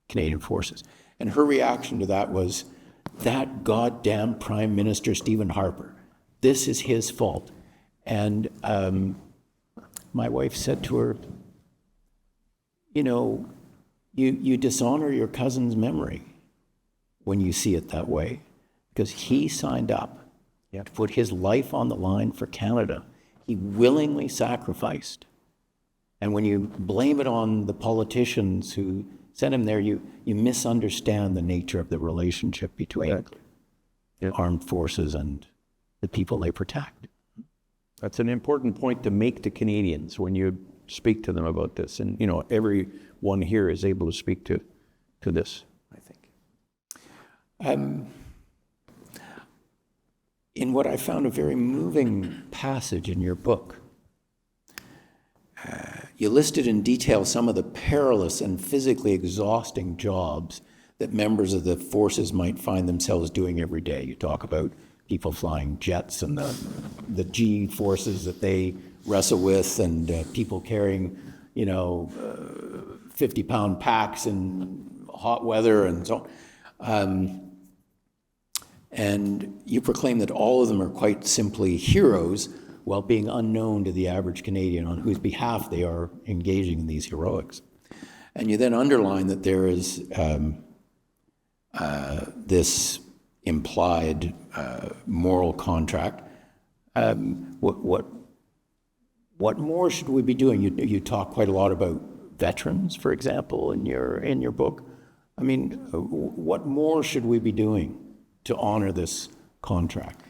Canadian forces. And her reaction to that was, that goddamn Prime Minister Stephen Harper, this is his fault. And my wife said to her, you dishonor your cousin's memory when you see it that way, because he signed up to put his life on the line for Canada. He willingly sacrificed. And when you blame it on the politicians who sent him there, you misunderstand the nature of the relationship between armed forces and the people they protect. That's an important point to make to Canadians when you speak to them about this. And, everyone here is able to speak to this, I think. In what I found a very moving passage in your book, you listed in detail some of the perilous and physically exhausting jobs that members of the forces might find themselves doing every day. You talk about people flying jets and the G forces that they wrestle with, and people carrying, 50-pound packs in hot weather and so on. And you proclaim that all of them are quite simply heroes, while being unknown to the average Canadian on whose behalf they are engaging in these heroics. And you then underline that there is this implied moral contract. What more should we be doing? You talk quite a lot about veterans, for example, in your book. I mean, what more should we be doing to honor this contract?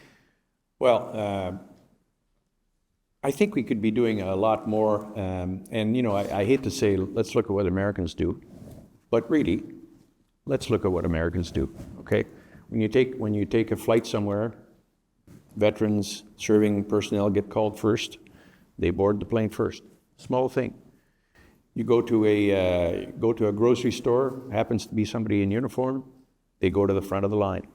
Well, I think we could be doing a lot more, and I hate to say, let's look at what Americans do, but really, let's look at what Americans do, okay? When you take a flight somewhere, veterans, serving personnel get called first. They board the plane first. Small thing. You go to a grocery store, happens to be somebody in uniform, they go to the front of the line.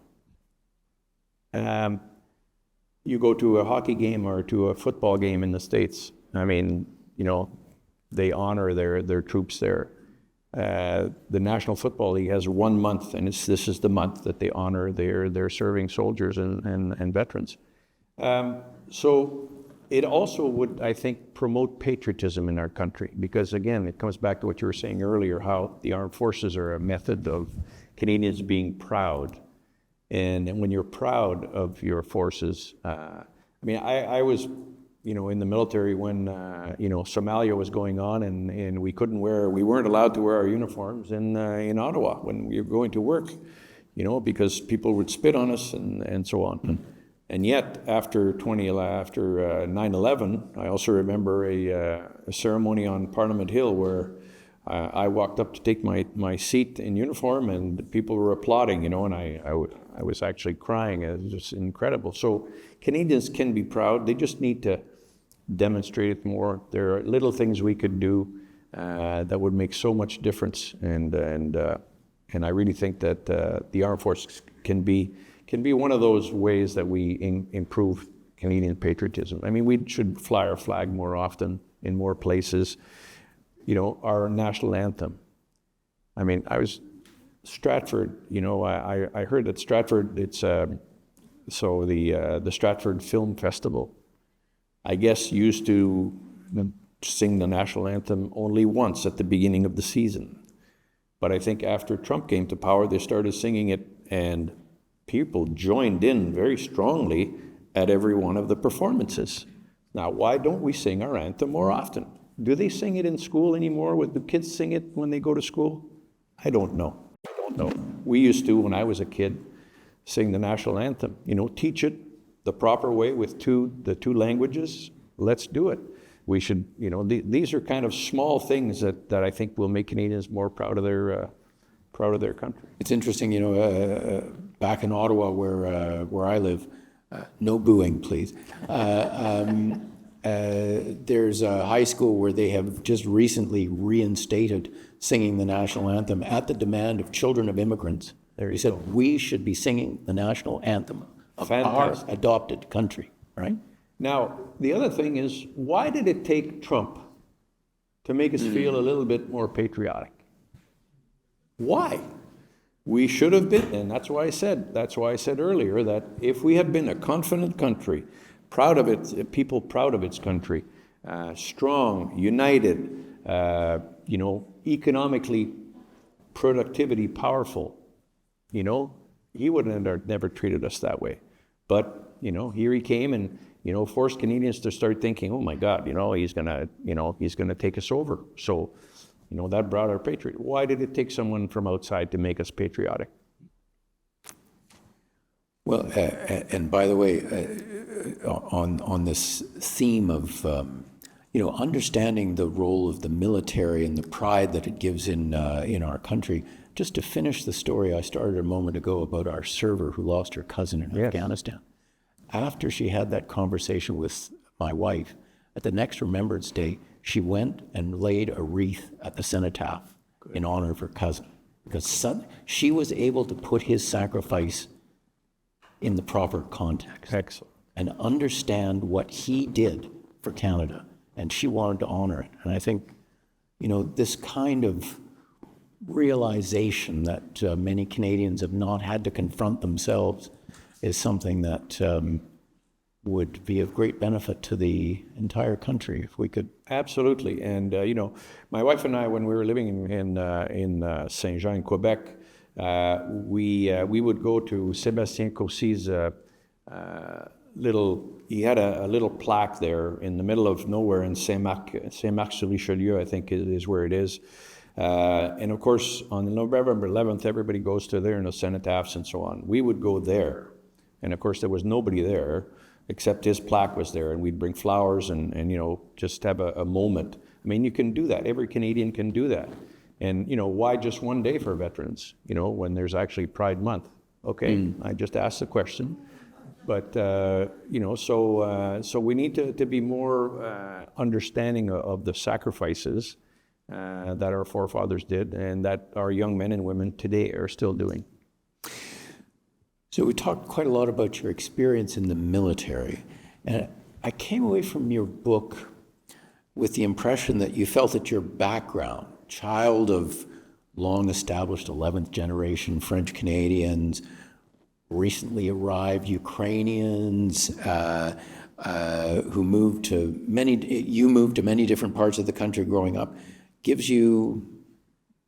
You go to a hockey game or to a football game in the States, I mean, they honor their troops there. The National Football League has 1 month, and this is the month that they honor their serving soldiers and veterans. So it also would, I think, promote patriotism in our country, because again, it comes back to what you were saying earlier, how the armed forces are a method of Canadians being proud. And when you're proud of your forces, I was, in the military when, Somalia was going on, and we weren't allowed to wear our uniforms in Ottawa when we were going to work, because people would spit on us and so on. And yet, after 9/11, I also remember a ceremony on Parliament Hill where I walked up to take my seat in uniform, and people were applauding, and I was actually crying. It was just incredible. So Canadians can be proud. They just need to demonstrate it more. There are little things we could do that would make so much difference, and I really think that the armed forces can be one of those ways that we improve Canadian patriotism. I mean, we should fly our flag more often in more places. Our national anthem. I mean, Stratford, I heard that Stratford, it's the Stratford Film Festival, I guess, used to sing the national anthem only once at the beginning of the season. But I think after Trump came to power, they started singing it, and people joined in very strongly at every one of the performances. Now, why don't we sing our anthem more often? Do they sing it in school anymore? Would the kids sing it when they go to school? I don't know. We used to, when I was a kid, sing the national anthem. Teach it the proper way with the two languages. Let's do it. We should, these are kind of small things that I think will make Canadians more proud of their country. It's interesting, back in Ottawa where I live, no booing, please. There's a high school where they have just recently reinstated singing the national anthem at the demand of children of immigrants. They said we should be singing the national anthem of our adopted country, right? Now, the other thing is, why did it take Trump to make us feel a little bit more patriotic? Why? We should have been, and that's why I said earlier that if we had been a confident country, proud of it, people proud of its country, strong, united, economically, productivity, powerful, he would have never treated us that way. But, here he came and, forced Canadians to start thinking, oh my God, he's gonna take us over. So, that brought our patriot. Why did it take someone from outside to make us patriotic? Well, and by the way, on this theme of, understanding the role of the military and the pride that it gives in our country, just to finish the story I started a moment ago about our server who lost her cousin in Afghanistan. After she had that conversation with my wife, at the next Remembrance Day, she went and laid a wreath at the cenotaph in honor of her cousin, because she was able to put his sacrifice in the proper context. Excellent. And understand what he did for Canada, and she wanted to honor it. And I think, this kind of realization that many Canadians have not had to confront themselves is something that would be of great benefit to the entire country if we could. Absolutely. And, my wife and I, when we were living in Saint-Jean, in Quebec, we would go to Sébastien Cossy's he had a little plaque there in the middle of nowhere in Saint-Marc-sur-Richelieu, I think is where it is. And of course, on November 11th, everybody goes to there, cenotaphs and so on. We would go there. And of course, there was nobody there except his plaque was there. And we'd bring flowers and just have a moment. I mean, you can do that. Every Canadian can do that. And, why just one day for veterans, when there's actually Pride Month? Okay, I just asked the question. But, so we need to be more understanding of the sacrifices that our forefathers did and that our young men and women today are still doing. So we talked quite a lot about your experience in the military. And I came away from your book with the impression that you felt that your background, child of long-established 11th generation French Canadians, recently arrived Ukrainians who moved to many different parts of the country growing up, gives you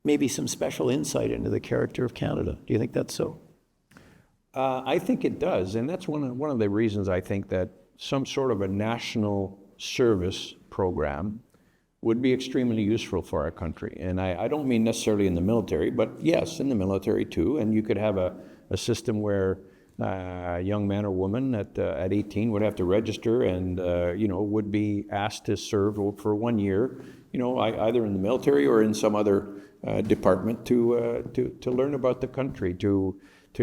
maybe some special insight into the character of Canada. Do you think that's so? I think it does, and that's one of the reasons I think that some sort of a national service program would be extremely useful for our country. And I don't mean necessarily in the military, but yes, in the military too. And you could have a system where a young man or woman at 18 would have to register and would be asked to serve for 1 year, either in the military or in some other department to learn about the country, to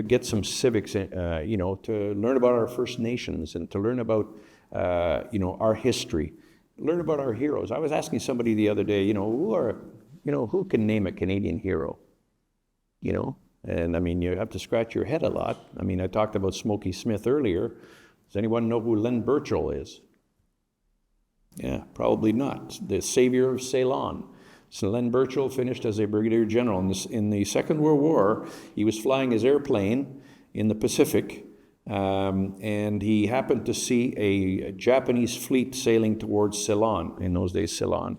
get some civics, to learn about our First Nations and to learn about our history, learn about our heroes. I was asking somebody the other day, who can name a Canadian hero? And I mean, you have to scratch your head a lot. I mean, I talked about Smokey Smith earlier. Does anyone know who Len Burchell is? Yeah, probably not. The savior of Ceylon. So Len Burchell finished as a brigadier general. In the Second World War, he was flying his airplane in the Pacific, and he happened to see a Japanese fleet sailing towards Ceylon, in those days Ceylon.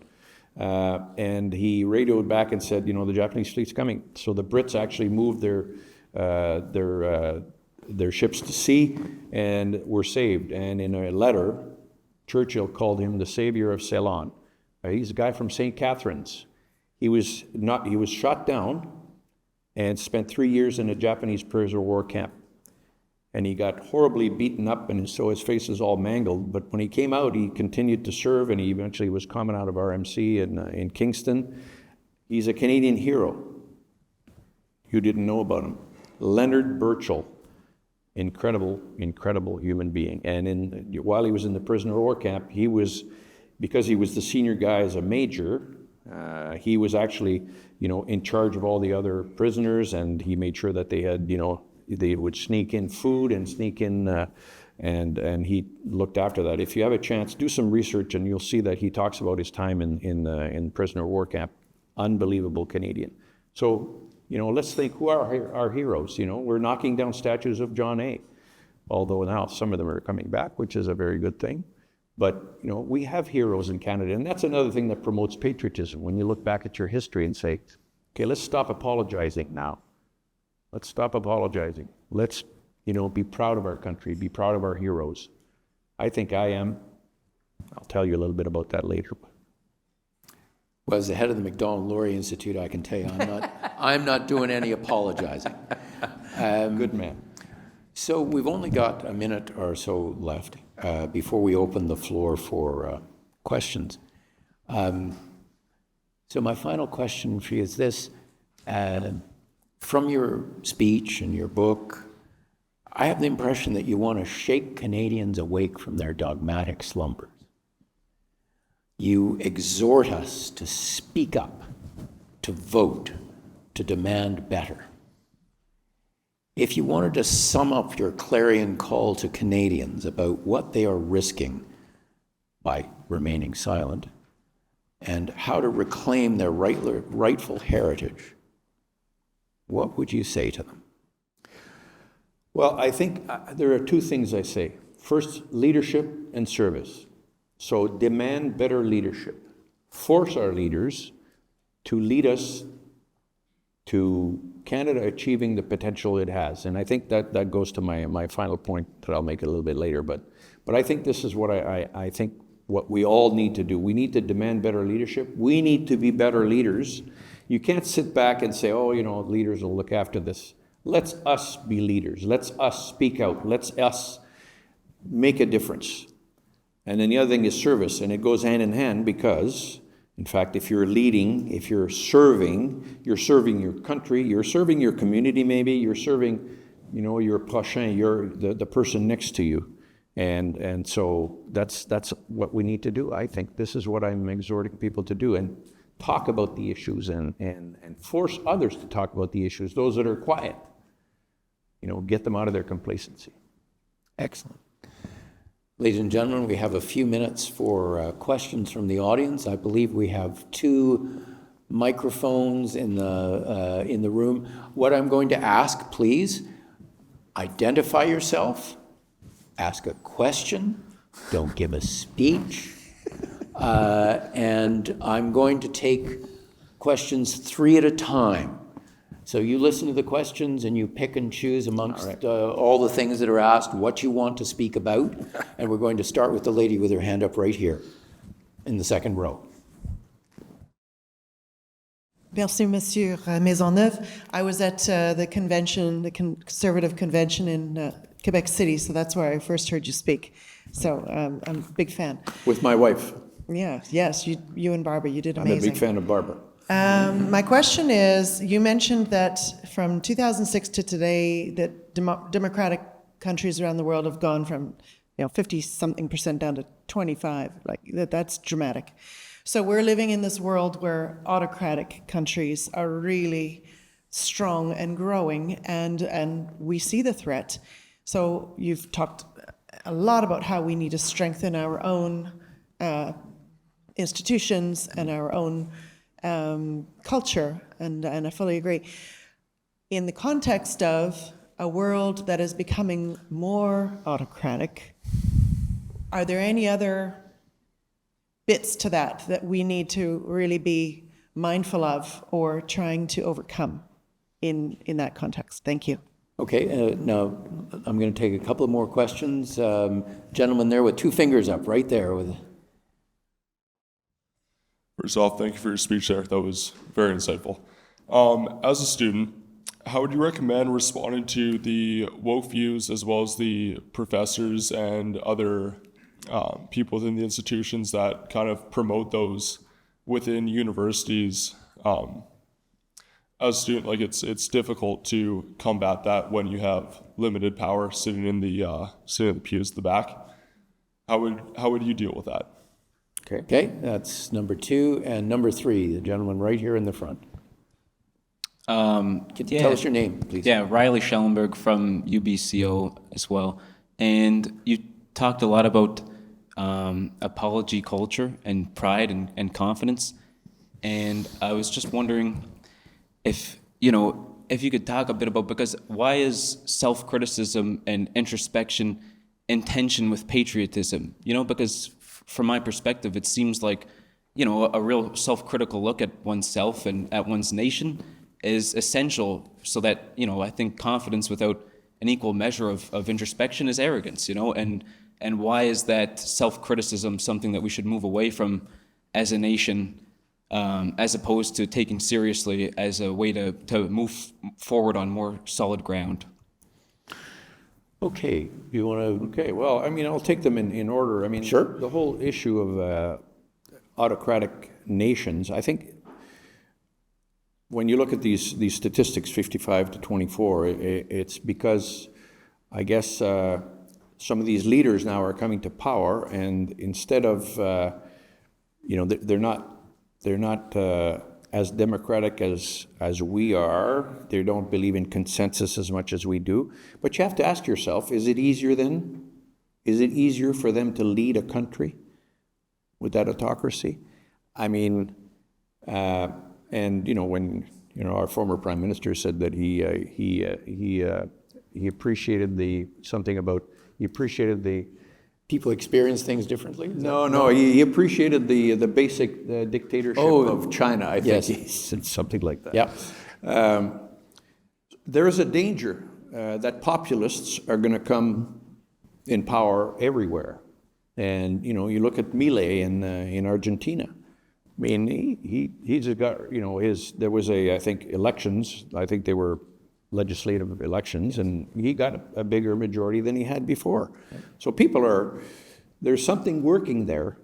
And he radioed back and said, the Japanese fleet's coming. So the Brits actually moved their ships to sea and were saved. And in a letter, Churchill called him the savior of Ceylon. He's a guy from St. Catharines. He was shot down and spent 3 years in a Japanese prisoner of war camp. And he got horribly beaten up, and so his face is all mangled. But when he came out, he continued to serve, and he eventually was commandant of RMC in Kingston. He's a Canadian hero. You didn't know about him. Leonard Burchell, incredible, incredible human being. And while he was in the prisoner of war camp, because he was the senior guy as a major, he was actually, in charge of all the other prisoners, and he made sure that they had, they would sneak in food and sneak in, and he looked after that. If you have a chance, do some research, and you'll see that he talks about his time in prisoner of war camp. Unbelievable Canadian. So, let's think, who are our heroes? We're knocking down statues of John A., although now some of them are coming back, which is a very good thing. But, we have heroes in Canada, and that's another thing that promotes patriotism. When you look back at your history and say, okay, let's stop apologizing now. Let's stop apologizing. Let's, be proud of our country, be proud of our heroes. I think I am. I'll tell you a little bit about that later. Well, as the head of the Macdonald-Laurier Institute, I can tell you I'm not doing any apologizing. Good man. So we've only got a minute or so left before we open the floor for questions. So my final question for you is this. From your speech and your book, I have the impression that you want to shake Canadians awake from their dogmatic slumbers. You exhort us to speak up, to vote, to demand better. If you wanted to sum up your clarion call to Canadians about what they are risking by remaining silent and how to reclaim their rightful heritage, what would you say to them? Well, I think there are two things I say. First, leadership and service. So demand better leadership. Force our leaders to lead us to Canada achieving the potential it has. And I think that goes to my final point that I'll make a little bit later. But I think this is what I think what we all need to do. We need to demand better leadership. We need to be better leaders. You can't sit back and say, leaders will look after this. Let's us be leaders. Let's us speak out. Let's us make a difference. And then the other thing is service, and it goes hand in hand because, in fact, if you're leading, if you're serving your country, you're serving your community maybe, you're serving, your prochain, the person next to you. And so that's what we need to do. I think this is what I'm exhorting people to do, and talk about the issues and force others to talk about the issues, those that are quiet. Get them out of their complacency. Excellent. Ladies and gentlemen, we have a few minutes for questions from the audience. I believe we have 2 microphones in the room. What I'm going to ask, please, identify yourself, ask a question, don't give a speech, and I'm going to take questions 3 at a time. So you listen to the questions and you pick and choose amongst all the things that are asked what you want to speak about. And we're going to start with the lady with her hand up right here in the second row. Merci, Monsieur Maisonneuve. I was at the convention, the Conservative Convention in Quebec City, so that's where I first heard you speak. So I'm a big fan. With my wife. Yeah, yes, you and Barbara, you did amazing. I'm a big fan of Barbara. My question is, you mentioned that from 2006 to today, that democratic countries around the world have gone from 50-something% down to 25. That's dramatic. So we're living in this world where autocratic countries are really strong and growing, and we see the threat. So you've talked a lot about how we need to strengthen our own institutions and our own culture, and I fully agree. In the context of a world that is becoming more autocratic, are there any other bits to that we need to really be mindful of or trying to overcome in that context? Thank you. Okay, now I'm going to take a couple of more questions. Gentleman there with two fingers up, right there. First off, thank you for your speech there. That was very insightful. As a student, how would you recommend responding to the woke views as well as the professors and other people within the institutions that kind of promote those within universities? As a student, like it's difficult to combat that when you have limited power sitting in the pews at the back. How would you deal with that? Okay, that's number two. And number three, the gentleman right here in the front. Tell us your name, please. Yeah, Riley Schellenberg from UBCO as well. And you talked a lot about apology culture and pride and confidence. And I was just wondering if you could talk a bit about, because why is self-criticism and introspection in tension with patriotism? Because from my perspective, it seems like, a real self-critical look at oneself and at one's nation is essential so that, I think confidence without an equal measure of introspection is arrogance, and why is that self-criticism something that we should move away from as a nation, as opposed to taking seriously as a way to move forward on more solid ground? Okay, you want to? Okay, well, I'll take them in order. Sure. The whole issue of autocratic nations, I think when you look at these statistics, 55 to 24, it's because I guess some of these leaders now are coming to power, and instead of, they're not as democratic as we are. They don't believe in consensus as much as we do. But you have to ask yourself, is it easier then? Is it easier for them to lead a country with that autocracy? When our former prime minister said that he appreciated the People experience things differently? he appreciated the basic dictatorship of China. I think yes. he said something like that. Yeah. There is a danger that populists are going to come in power everywhere, and you look at Milei in Argentina. He's got there was I think elections. I think they were legislative elections, and he got a bigger majority than he had before. So there's something working there.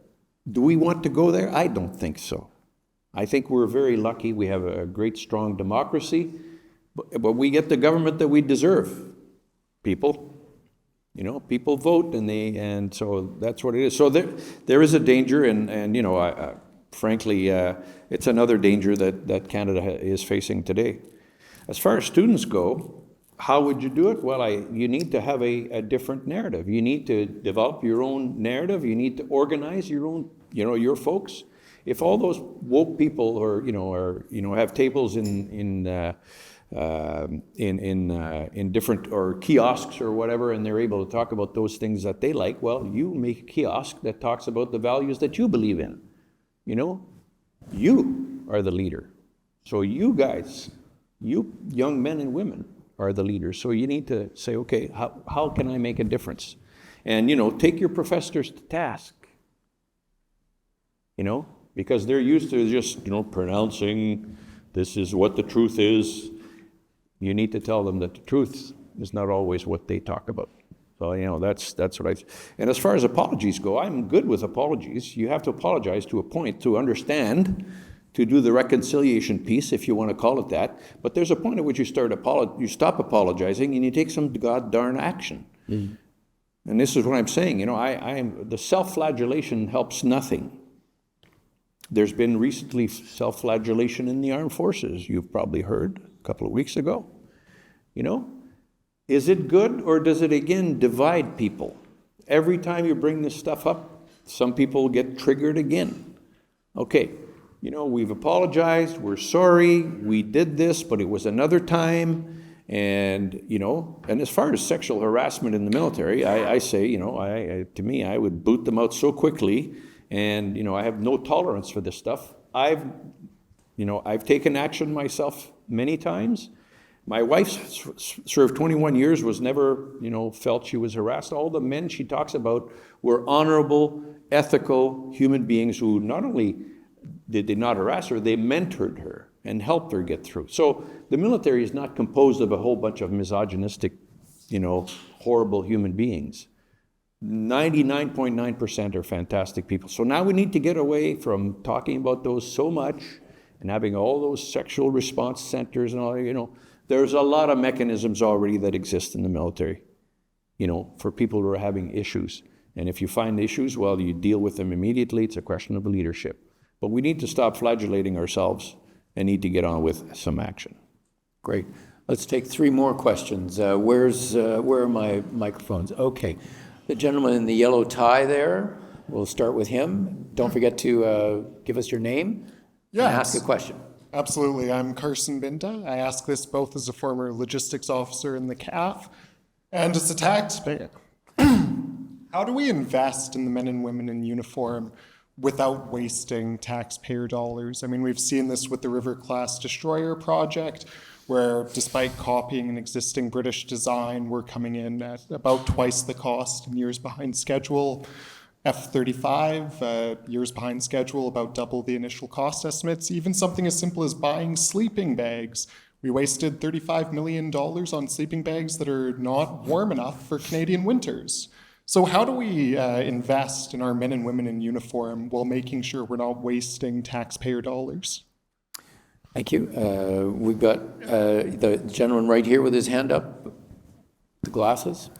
Do we want to go there? I don't think so. I think we're very lucky. We have a great, strong democracy, but we get the government that we deserve. People vote, and so that's what it is. So there is a danger, and frankly, it's another danger that Canada is facing today. As far as students go, how would you do it? Well, you need to have a different narrative. You need to develop your own narrative. You need to organize your own, your folks. If all those woke people have tables in different or kiosks or whatever, and they're able to talk about those things that they like, well, you make a kiosk that talks about the values that you believe in. You are the leader. So you guys, you young men and women are the leaders. So you need to say, okay, how can I make a difference? And, take your professors to task, because they're used to just, pronouncing this is what the truth is. You need to tell them that the truth is not always what they talk about. So, that's what and as far as apologies go, I'm good with apologies. You have to apologize to a point to understand, to do the reconciliation piece, if you want to call it that. But there's a point at which you stop apologizing and you take some god darn action. Mm-hmm. And this is what I'm saying. The self-flagellation helps nothing. There's been recently self-flagellation in the armed forces. You've probably heard a couple of weeks ago. Is it good, or does it again divide people? Every time you bring this stuff up, some people get triggered again. Okay. We've apologized, we're sorry, we did this, but it was another time. And, and as far as sexual harassment in the military, I say, to me, I would boot them out so quickly And, I have no tolerance for this stuff. I've taken action myself many times. My wife served 21 years, was never, felt she was harassed. All the men she talks about were honorable, ethical human beings who not only did they not harass her, they mentored her and helped her get through. So the military is not composed of a whole bunch of misogynistic, horrible human beings. 99.9% are fantastic people. So now we need to get away from talking about those so much and having all those sexual response centers and all, There's a lot of mechanisms already that exist in the military, for people who are having issues. And if you find issues, well, you deal with them immediately. It's a question of leadership. But we need to stop flagellating ourselves and need to get on with some action. Great. Let's take 3 more questions. Where are my microphones? Okay. The gentleman in the yellow tie there, we'll start with him. Don't forget to give us your name and ask a question. Absolutely. I'm Carson Binta. I ask this both as a former logistics officer in the CAF and as a taxpayer. How do we invest in the men and women in uniform without wasting taxpayer dollars? I mean, we've seen this with the River-class destroyer project, where despite copying an existing British design, we're coming in at about twice the cost and years behind schedule. F-35, years behind schedule, about double the initial cost estimates. Even something as simple as buying sleeping bags. We wasted $35 million on sleeping bags that are not warm enough for Canadian winters. So how do we invest in our men and women in uniform while making sure we're not wasting taxpayer dollars? Thank you. We've got the gentleman right here with his hand up, the glasses.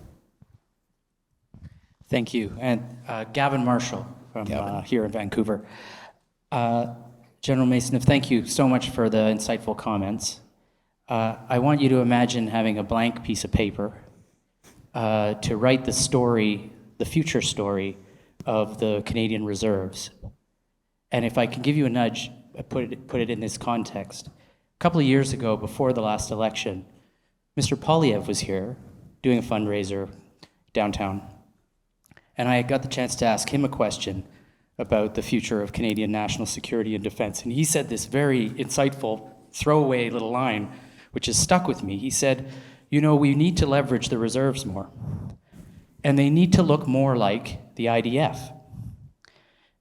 Thank you. And Gavin Marshall from here in Vancouver. General Maisonneuve, thank you so much for the insightful comments. I want you to imagine having a blank piece of paper to write the story, the future story of the Canadian Reserves. And if I can give you a nudge, put it in this context. A couple of years ago, before the last election, Mr. Polyev was here doing a fundraiser downtown. And I got the chance to ask him a question about the future of Canadian national security and defense. And he said this very insightful, throwaway little line, which has stuck with me. He said, we need to leverage the reserves more. And they need to look more like the IDF.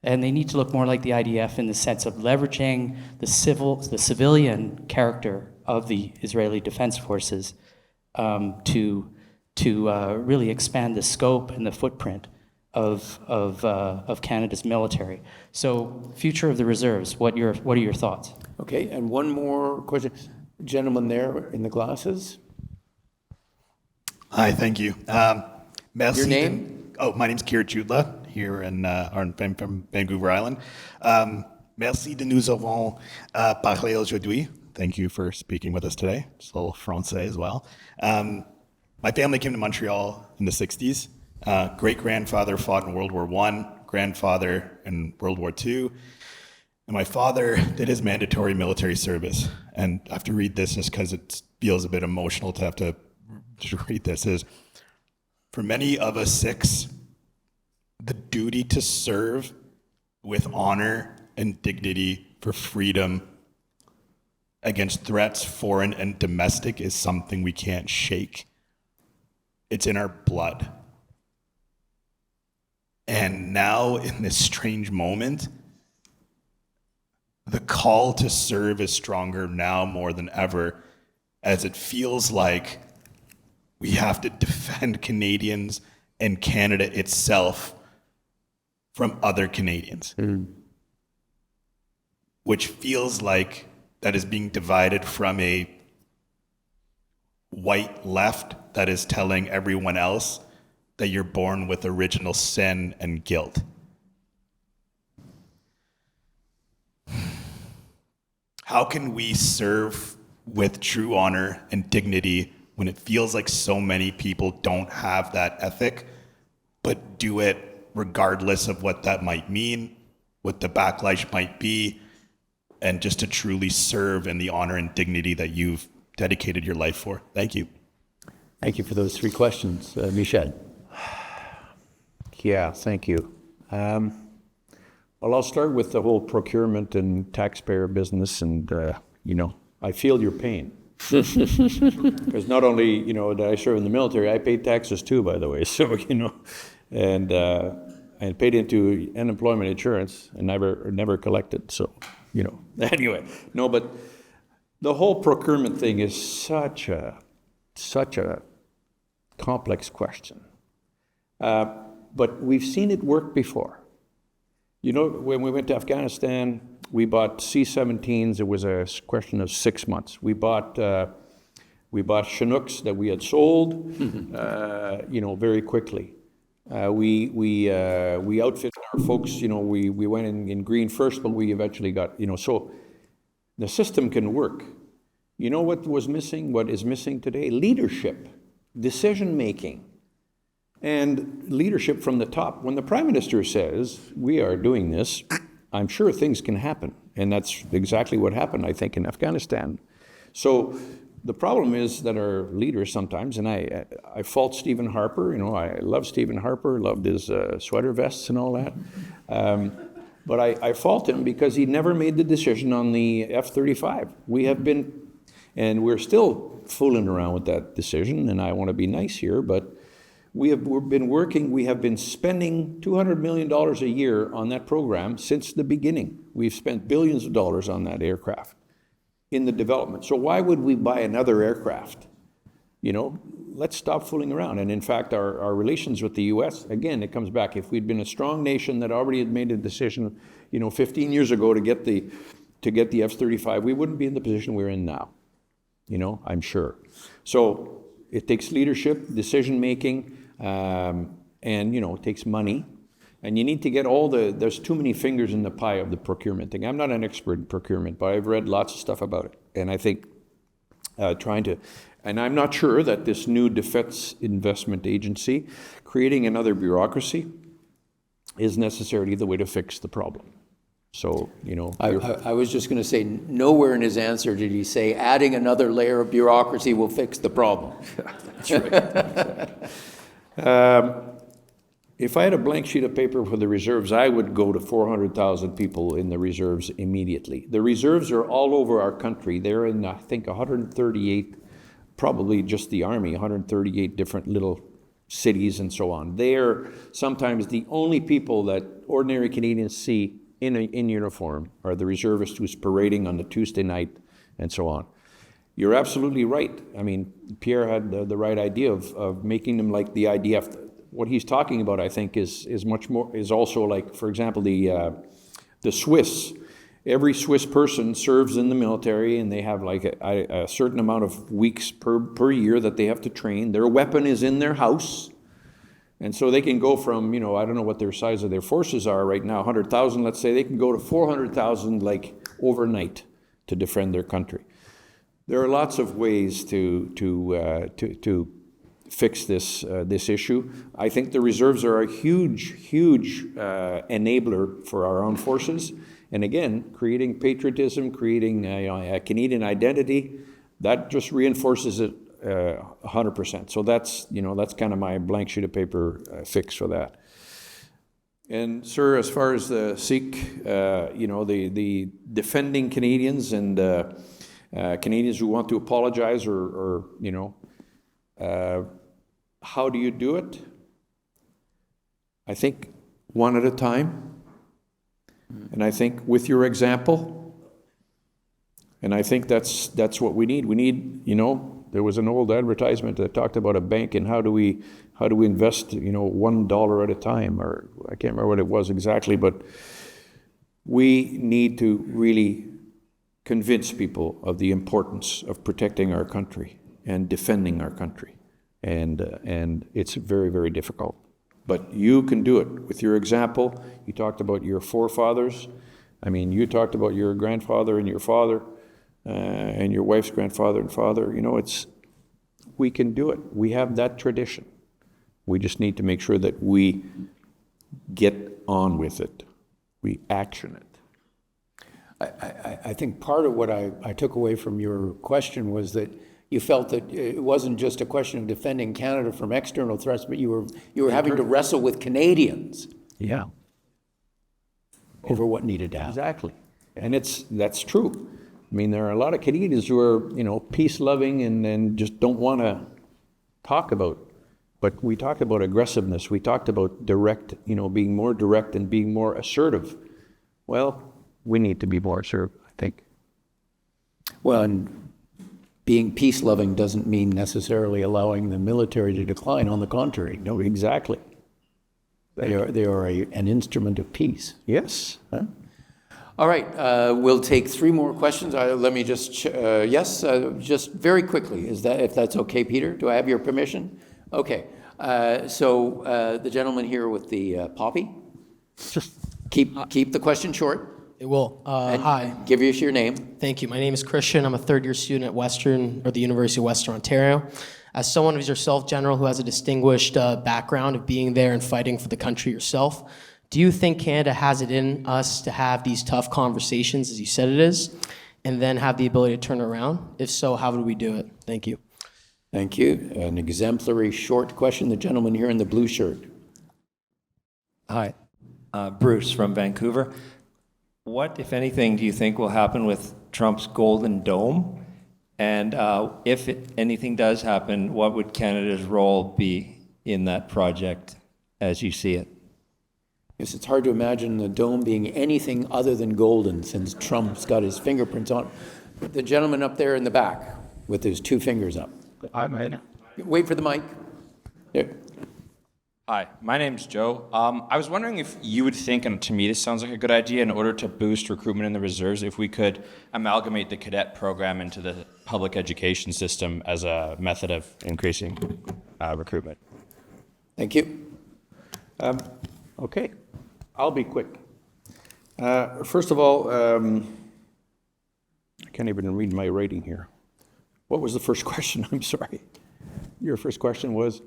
And they need to look more like the IDF in the sense of leveraging the civilian character of the Israeli Defense Forces to really expand the scope and the footprint of Canada's military. So, future of the reserves. What are your thoughts? Okay, and one more question, gentleman there in the glasses. Hi, thank you. Merci. Your name? My name's Kier Judla. Here from Vancouver Island. Merci de nous avons parlé aujourd'hui. Thank you for speaking with us today. It's a little Francais as well. My family came to Montreal in the 60s. Great-grandfather fought in World War I, grandfather in World War II. And my father did his mandatory military service. And I have to read this just because it feels a bit emotional to have to read this. Is for many of us 6, the duty to serve with honor and dignity for freedom against threats, foreign and domestic, is something we can't shake. It's in our blood. And now, in this strange moment, the call to serve is stronger now more than ever, as it feels like we have to defend Canadians and Canada itself from other Canadians, which feels like that is being divided from a white left that is telling everyone else that you're born with original sin and guilt. How can we serve with true honor and dignity when it feels like so many people don't have that ethic, but do it regardless of what that might mean, what the backlash might be, and just to truly serve in the honor and dignity that you've dedicated your life for? Thank you. Thank you for those 3 questions. Michel. Yeah, thank you. Well, I'll start with the whole procurement and taxpayer business, and I feel your pain. Because not only did I serve in the military, I paid taxes too, by the way. So and I paid into unemployment insurance and never collected. So anyway, no, but the whole procurement thing is such a complex question. But we've seen it work before. When we went to Afghanistan, we bought C-17s. It was a question of 6 months. We bought Chinooks that we had sold, very quickly. We outfitted our folks. We went in green first, but we eventually got. So the system can work. You know what was missing? What is missing today? Leadership, decision making. And leadership from the top. When the Prime Minister says, we are doing this, I'm sure things can happen. And that's exactly what happened, I think, in Afghanistan. So the problem is that our leaders sometimes, and I fault Stephen Harper, I love Stephen Harper, loved his sweater vests and all that. But I fault him because he never made the decision on the F-35. We have been, and we're still fooling around with that decision, and I want to be nice here, but we've been spending $200 million a year on that program since the beginning. We've spent billions of dollars on that aircraft in the development. So why would we buy another aircraft? Let's stop fooling around. And in fact, our relations with the U.S., again, it comes back. If we'd been a strong nation that already had made a decision, 15 years ago to get the F-35, we wouldn't be in the position we're in now. I'm sure. So it takes leadership, decision making, and it takes money. And you need to get there's too many fingers in the pie of the procurement thing. I'm not an expert in procurement, but I've read lots of stuff about it. And I think and I'm not sure that this new Defense Investment Agency, creating another bureaucracy, is necessarily the way to fix the problem. So, I was just going to say, nowhere in his answer did he say adding another layer of bureaucracy will fix the problem. That's right. If I had a blank sheet of paper for the reserves, I would go to 400,000 people in the reserves immediately. The reserves are all over our country. They're in, I think, 138, probably just the Army, 138 different little cities and so on. They're sometimes the only people that ordinary Canadians see in uniform are the reservists who's parading on the Tuesday night and so on. You're absolutely right. I mean, Pierre had the right idea of making them like the IDF. What he's talking about, I think, is also like, for example, the Swiss. Every Swiss person serves in the military, and they have like a certain amount of weeks per year that they have to train. Their weapon is in their house. And so they can go from, I don't know what their size of their forces are right now, 100,000, let's say, they can go to 400,000 like overnight to defend their country. There are lots of ways to fix this issue. I think the reserves are a huge enabler for our armed forces. And again, creating patriotism, creating a Canadian identity, that just reinforces it 100%. So that's kind of my blank sheet of paper fix for that. And sir, as far as the Sikh, the defending Canadians and Canadians who want to apologize or how do you do it? I think one at a time. And I think with your example, and I think that's what we need. We need, there was an old advertisement that talked about a bank and how do we invest, $1 at a time, or I can't remember what it was exactly, but we need to really convince people of the importance of protecting our country and defending our country. And it's very, very difficult. But you can do it with your example. You talked about your forefathers. I mean, you talked about your grandfather and your father and your wife's grandfather and father. We can do it. We have that tradition. We just need to make sure that we get on with it. We action it. I think part of what I took away from your question was that you felt that it wasn't just a question of defending Canada from external threats, but you were having to wrestle with Canadians. Yeah. over what needed to happen. Exactly. And that's true. I mean, there are a lot of Canadians who are, peace-loving and just don't want to talk about. But we talked about aggressiveness. We talked about direct, being more direct and being more assertive. Well, we need to be more assertive, I think. Well, and being peace-loving doesn't mean necessarily allowing the military to decline. On the contrary. No, exactly. They are an instrument of peace. Yes. Huh? All right, we'll take 3 more questions. Let me just, just very quickly, if that's okay, Peter? Do I have your permission? Okay, so the gentleman here with the poppy, keep the question short. It will. Hi. Give us your name. Thank you. My name is Christian. I'm a third-year student at the University of Western Ontario. As someone as yourself, General, who has a distinguished background of being there and fighting for the country yourself, do you think Canada has it in us to have these tough conversations, as you said it is, and then have the ability to turn it around? If so, how would we do it? Thank you. Thank you. An exemplary short question. The gentleman here in the blue shirt. Hi, Bruce from Vancouver. What, if anything, do you think will happen with Trump's Golden Dome? And if anything does happen, what would Canada's role be in that project as you see it? Yes, it's hard to imagine the dome being anything other than golden since Trump's got his fingerprints on it. The gentleman up there in the back with his 2 fingers up. Wait for the mic. There. Hi, my name's Joe. I was wondering if you would think, and to me this sounds like a good idea, in order to boost recruitment in the reserves, if we could amalgamate the cadet program into the public education system as a method of increasing recruitment. Thank you. Okay, I'll be quick. First of all, I can't even read my writing here. What was the first question? I'm sorry. Your first question was?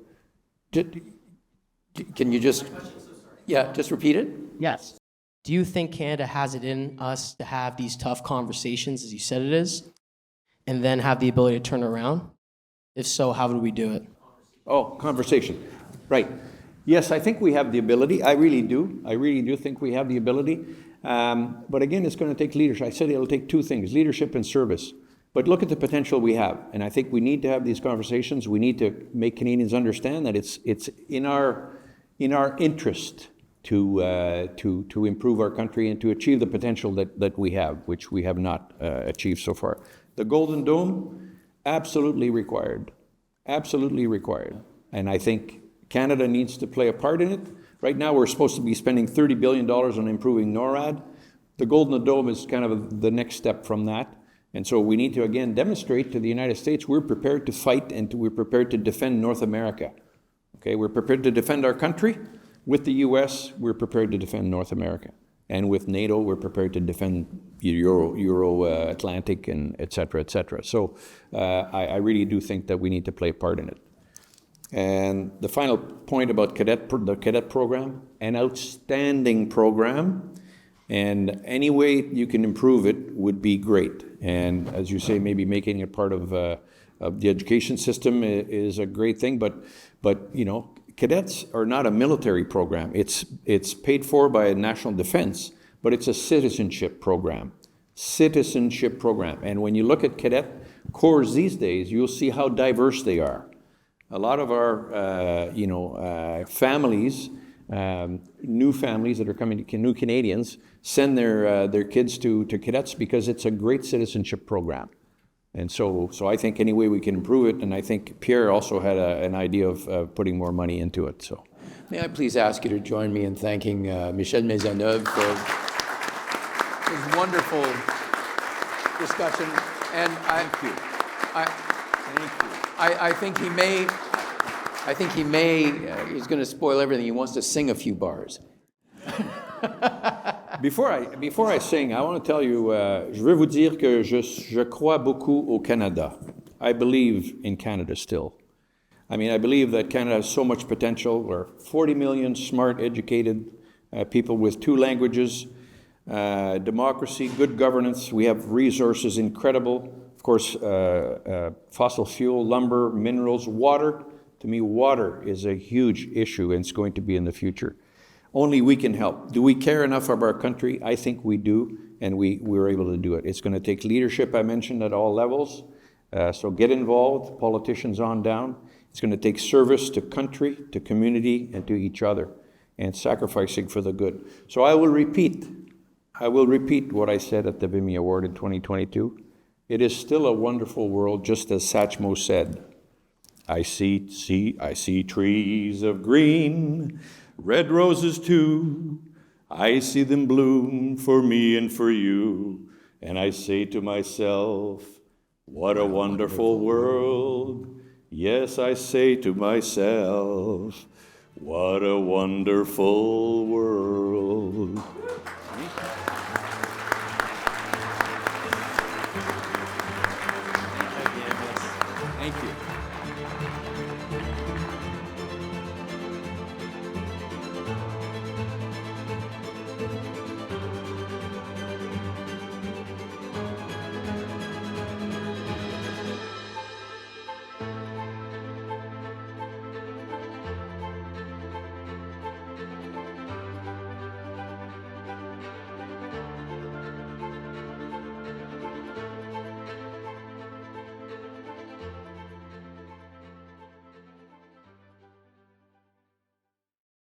Can you just repeat it? Yes. Do you think Canada has it in us to have these tough conversations, as you said it is, and then have the ability to turn it around? If so, how would we do it? Oh, conversation. Right. Yes, I think we have the ability. I really do. I really do think we have the ability. But again, it's going to take leadership. I said it'll take 2 things, leadership and service. But look at the potential we have. And I think we need to have these conversations. We need to make Canadians understand that it's in our interest to improve our country and to achieve the potential that we have, which we have not achieved so far. The Golden Dome, absolutely required. Absolutely required. And I think Canada needs to play a part in it. Right now, we're supposed to be spending $30 billion on improving NORAD. The Golden Dome is kind of the next step from that. And so we need to, again, demonstrate to the United States we're prepared to fight and we're prepared to defend North America. Okay, we're prepared to defend our country. With the U.S., we're prepared to defend North America. And with NATO, we're prepared to defend Euro-Atlantic and et cetera, et cetera. So I really do think that we need to play a part in it. And the final point about the cadet program, an outstanding program, and any way you can improve it would be great. And as you say, maybe making it part of the education system is a great thing. But cadets are not a military program. It's paid for by national defense, but it's a citizenship program. Citizenship program. And when you look at cadet corps these days, you'll see how diverse they are. A lot of our, families, new families that are coming to new Canadians, send their kids to cadets because it's a great citizenship program. And so I think any way we can improve it, and I think Pierre also had an idea of putting more money into it. So, may I please ask you to join me in thanking Michel Maisonneuve for his wonderful discussion. And I think he may, he's going to spoil everything. He wants to sing a few bars. Before I sing, I want to tell you, je veux vous dire que je crois beaucoup au Canada. I believe in Canada still. I mean, I believe that Canada has so much potential. We're 40 million smart, educated people with 2 languages, democracy, good governance. We have resources incredible. Of course, fossil fuel, lumber, minerals, water. To me, water is a huge issue, and it's going to be in the future. Only we can help. Do we care enough of our country? I think we do, and we're able to do it. It's going to take leadership, I mentioned, at all levels. So get involved, politicians on down. It's going to take service to country, to community, and to each other, and sacrificing for the good. So I will repeat what I said at the Vimy Award in 2022. It is still a wonderful world, just as Satchmo said. I see trees of green, red roses too. I see them bloom for me and for you. And I say to myself, what a wonderful world. Yes, I say to myself, what a wonderful world. Thank you.